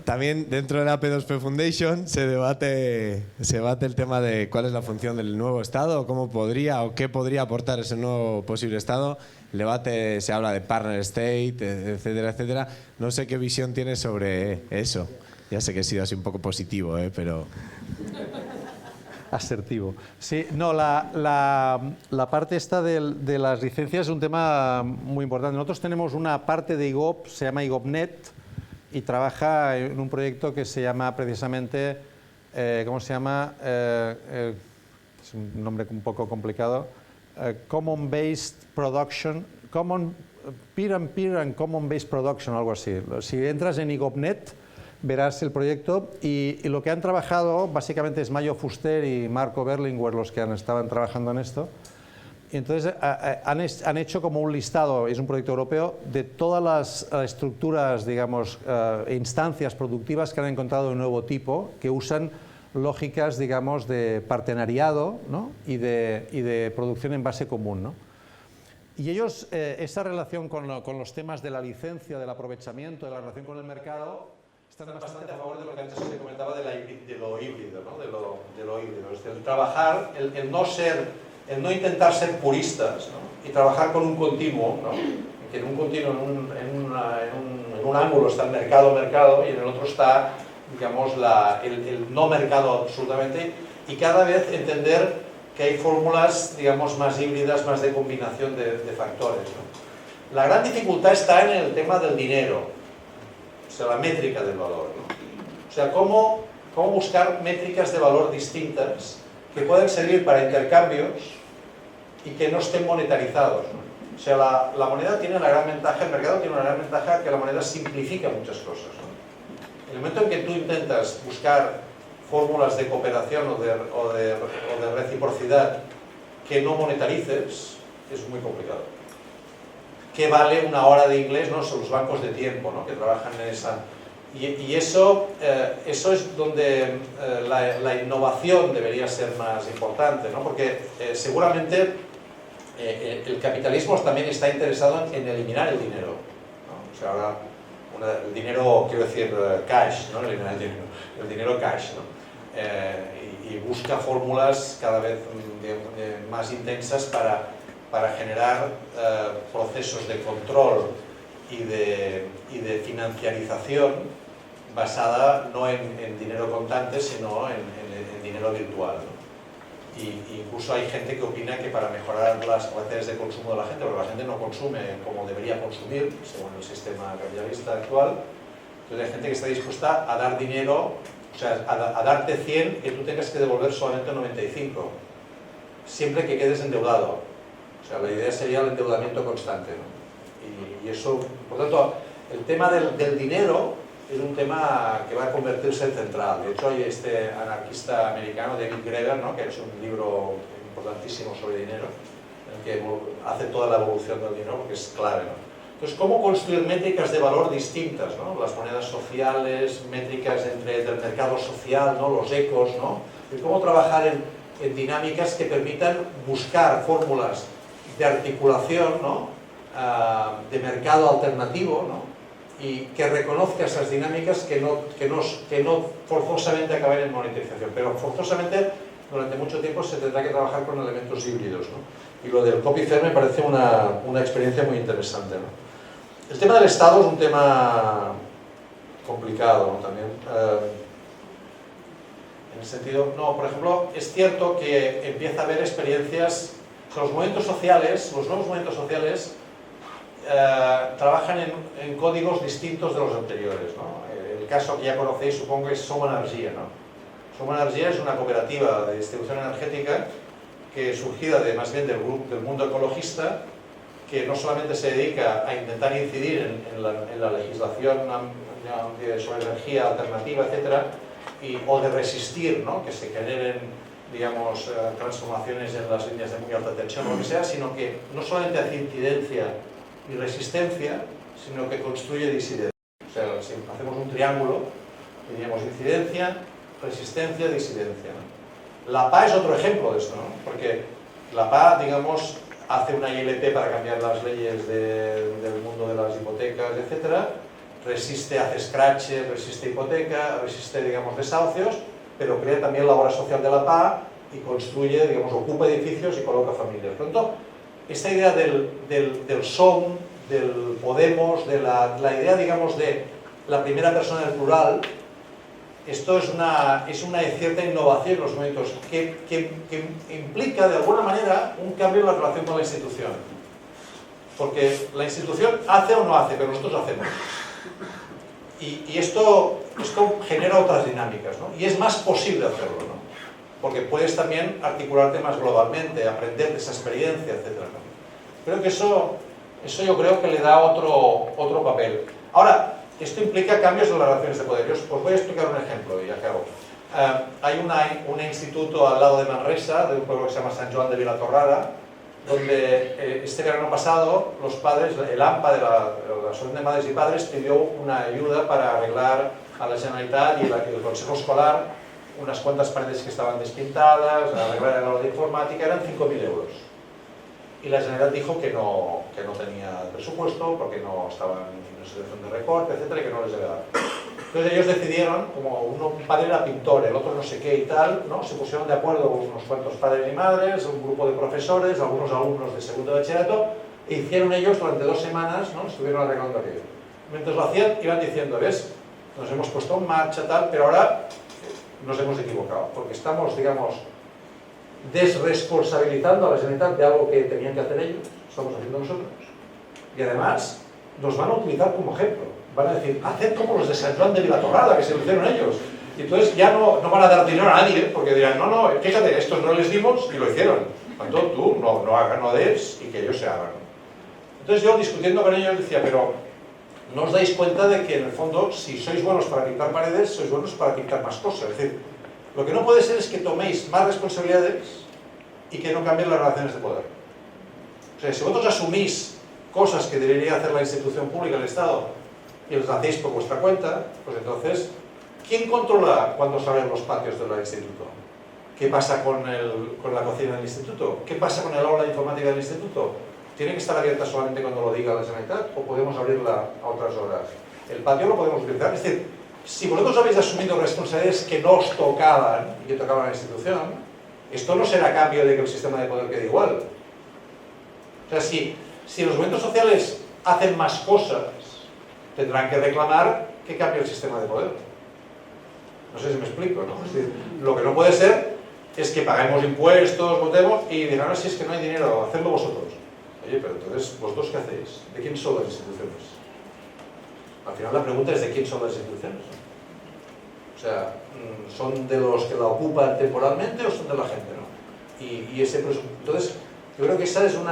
también dentro de la P2P Foundation se debate el tema de cuál es la función del nuevo Estado, cómo podría o qué podría aportar ese nuevo posible Estado. El debate se habla de partner state, etcétera, etcétera. No sé qué visión tienes sobre eso. Ya sé que he sido así un poco positivo, pero... Asertivo. Sí, no, la parte esta de las licencias es un tema muy importante. Nosotros tenemos una parte de IGOP, se llama IGOPNet, y trabaja en un proyecto que se llama precisamente, ¿cómo se llama? Es un nombre un poco complicado. Common Based Production, Peer-and-Peer and Common Based Production, algo así. Si entras en IGOPNet, verás el proyecto y lo que han trabajado básicamente es Mayo Fuster y Marco Berlinguer los que estaban trabajando en esto. Y entonces han hecho como un listado, es un proyecto europeo, de todas las estructuras, digamos, instancias productivas que han encontrado de un nuevo tipo, que usan lógicas, digamos, de partenariado, ¿no? y de producción en base común, ¿no? Y ellos, esa relación con los temas de la licencia, del aprovechamiento, de la relación con el mercado, están bastante a favor de lo que antes se comentaba de lo híbrido, ¿no? de lo híbrido. Es el trabajar, el no intentar ser puristas, ¿no? Y trabajar con un continuo, ¿no? Que en un continuo, en un ángulo está el mercado y en el otro está, digamos, el no mercado absolutamente, y cada vez entender que hay fórmulas, digamos, más híbridas, más de combinación de factores, ¿no? La gran dificultad está en el tema del dinero, o sea, la métrica del valor, ¿no? O sea, cómo buscar métricas de valor distintas que puedan servir para intercambios y que no estén monetarizados, ¿no? O sea, la moneda tiene una gran ventaja, el mercado tiene una gran ventaja, que la moneda simplifica muchas cosas, ¿no? En el momento en que tú intentas buscar fórmulas de cooperación o de reciprocidad que no monetarices, es muy complicado. ¿Qué vale una hora de inglés? ¿No? Son los bancos de tiempo, ¿no? Que trabajan en esa... Y eso es donde la innovación debería ser más importante, ¿no? Porque seguramente el capitalismo también está interesado en eliminar el dinero, ¿no? O sea, ahora el dinero, quiero decir, cash, ¿no? Eliminar el dinero cash, ¿no? Y busca fórmulas cada vez más intensas para generar procesos de control y de financiarización basada no en dinero contante, sino en dinero virtual, ¿no? Y incluso hay gente que opina que para mejorar las capacidades de consumo de la gente, porque la gente no consume como debería consumir, según el sistema capitalista actual, entonces hay gente que está dispuesta a dar dinero, o sea, a darte 100 que tú tengas que devolver solamente 95, siempre que quedes endeudado. O sea, la idea sería el endeudamiento constante, ¿no? Y eso, por tanto, el tema del dinero es un tema que va a convertirse en central. De hecho, hay este anarquista americano, David Graeber, ¿no? Que ha hecho un libro importantísimo sobre dinero, en el que hace toda la evolución del dinero, porque es clave, ¿no? Entonces, ¿cómo construir métricas de valor distintas, ¿no? Las monedas sociales, métricas del mercado social, ¿no? Los ecos, ¿no? Y cómo trabajar en dinámicas que permitan buscar fórmulas de articulación, ¿no? De mercado alternativo, ¿no? Y que reconozca esas dinámicas que no forzosamente acaben en monetización, pero forzosamente durante mucho tiempo se tendrá que trabajar con elementos híbridos, ¿no? Y lo del copy-fair me parece una experiencia muy interesante, ¿no? El tema del Estado es un tema complicado, ¿no? También, en el sentido, no, por ejemplo, es cierto que empieza a haber experiencias, o sea, los nuevos movimientos sociales trabajan en códigos distintos de los anteriores, ¿no? El caso que ya conocéis, supongo, es Som Energia, ¿no? Som Energia es una cooperativa de distribución energética que surgida más bien del mundo ecologista, que no solamente se dedica a intentar incidir en la legislación sobre energía alternativa, etcétera, o de resistir, ¿no? Que se generen, digamos, transformaciones en las líneas de muy alta tensión o lo que sea, sino que no solamente hace incidencia y resistencia, sino que construye disidencia. O sea, si hacemos un triángulo, diríamos incidencia, resistencia, disidencia, ¿no? La PA es otro ejemplo de esto, ¿no? Porque la PA, digamos, hace una ILP para cambiar las leyes del mundo de las hipotecas, etcétera, resiste, hace scratch, resiste hipoteca, resiste, digamos, desahucios, pero crea también la obra social de la PA y construye, digamos, ocupa edificios y coloca familias. Por lo tanto, esta idea del son, del podemos, de la idea, digamos, de la primera persona del plural, esto es una cierta innovación en los momentos que implica, de alguna manera, un cambio en la relación con la institución. Porque la institución hace o no hace, pero nosotros hacemos. Y esto genera otras dinámicas, ¿no? Y es más posible hacerlo, ¿no? Porque puedes también articularte más globalmente, aprender de esa experiencia, etc., ¿no? Creo que eso yo creo que le da otro papel. Ahora, esto implica cambios en las relaciones de poder. Yo os voy a explicar un ejemplo y acabo. Hay un instituto al lado de Manresa, de un pueblo que se llama Sant Joan de Vilatorrada, donde este verano pasado los padres, el AMPA de la Asociación de Madres y Padres pidió una ayuda para arreglar a la Generalitat y el Consejo Escolar unas cuantas paredes que estaban despintadas, arreglar el aula de informática, eran 5.000 euros. Y la Generalitat dijo que no tenía presupuesto porque no estaban en una situación de recorte, etcétera, y que no les debe dar. Entonces ellos decidieron, como un padre era pintor, el otro no sé qué y tal, ¿no? Se pusieron de acuerdo con unos cuantos padres y madres, un grupo de profesores, algunos alumnos de segundo de bachillerato, e hicieron ellos durante 2 semanas, ¿no? Estuvieron arreglando aquello. Mientras lo hacían, iban diciendo, ¿ves? Nos hemos puesto en marcha, tal, pero ahora nos hemos equivocado, porque estamos, digamos, desresponsabilizando a la Generalitat de algo que tenían que hacer ellos, estamos haciendo nosotros. Y además, nos van a utilizar como ejemplo. Van a decir, haced como los de Sant Joan de Vilatorrada, que se lo hicieron ellos. Y entonces ya no van a dar dinero a nadie, porque dirán, no, fíjate, estos no les dimos y lo hicieron. Cuando tú no des y que ellos se hagan. Entonces yo, discutiendo con ellos, decía, pero no os dais cuenta de que en el fondo, si sois buenos para pintar paredes, sois buenos para pintar más cosas. Es decir, lo que no puede ser es que toméis más responsabilidades y que no cambien las relaciones de poder. O sea, si vosotros asumís cosas que debería hacer la institución pública, el Estado, y los hacéis por vuestra cuenta, pues entonces, ¿quién controla cuando salen los patios del instituto? ¿Qué pasa con la cocina del instituto? ¿Qué pasa con el aula de informática del instituto? ¿Tiene que estar abierta solamente cuando lo diga la Generalitat o podemos abrirla a otras horas? El patio lo podemos utilizar. Es decir, si vosotros habéis asumido responsabilidades que no os tocaban y que tocaban a la institución, esto no será a cambio de que el sistema de poder quede igual. O sea, si los movimientos sociales hacen más cosas, tendrán que reclamar que cambie el sistema de poder. No sé si me explico, ¿no? Es decir, lo que no puede ser es que paguemos impuestos, votemos y digan, no, si es que no hay dinero, hacedlo vosotros. Oye, pero entonces, ¿vosotros qué hacéis? ¿De quién son las instituciones? Al final la pregunta es ¿de quién son las instituciones? O sea, ¿son de los que la ocupan temporalmente o son de la gente, no? Y ese entonces, yo creo que esa es un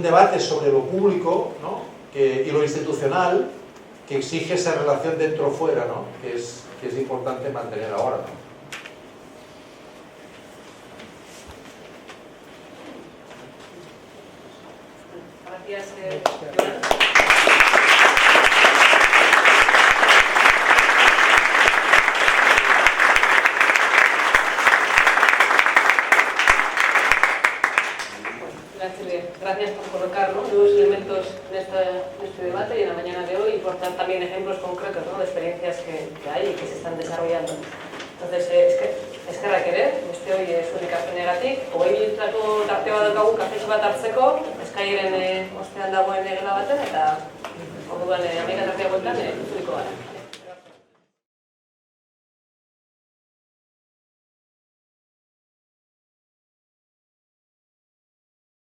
debate sobre lo público, ¿no? Y lo institucional, que exige esa relación dentro-fuera, ¿no? que es importante mantener ahora, ¿no? Gracias, Gracias por colocar, ¿no?, nuevos elementos en este debate y en la mañana de hoy y por dar también ejemplos concretos, ¿no?, de experiencias que hay y que se están desarrollando. Entonces, eskerrak ere, beste hori zurikaspenegatik, 20 minutako tarte bat daukagu kafetxo bat hartzeko, eskaieren ostean dagoen gela baten, eta orduan 11 tartea bueltan zuriko gara.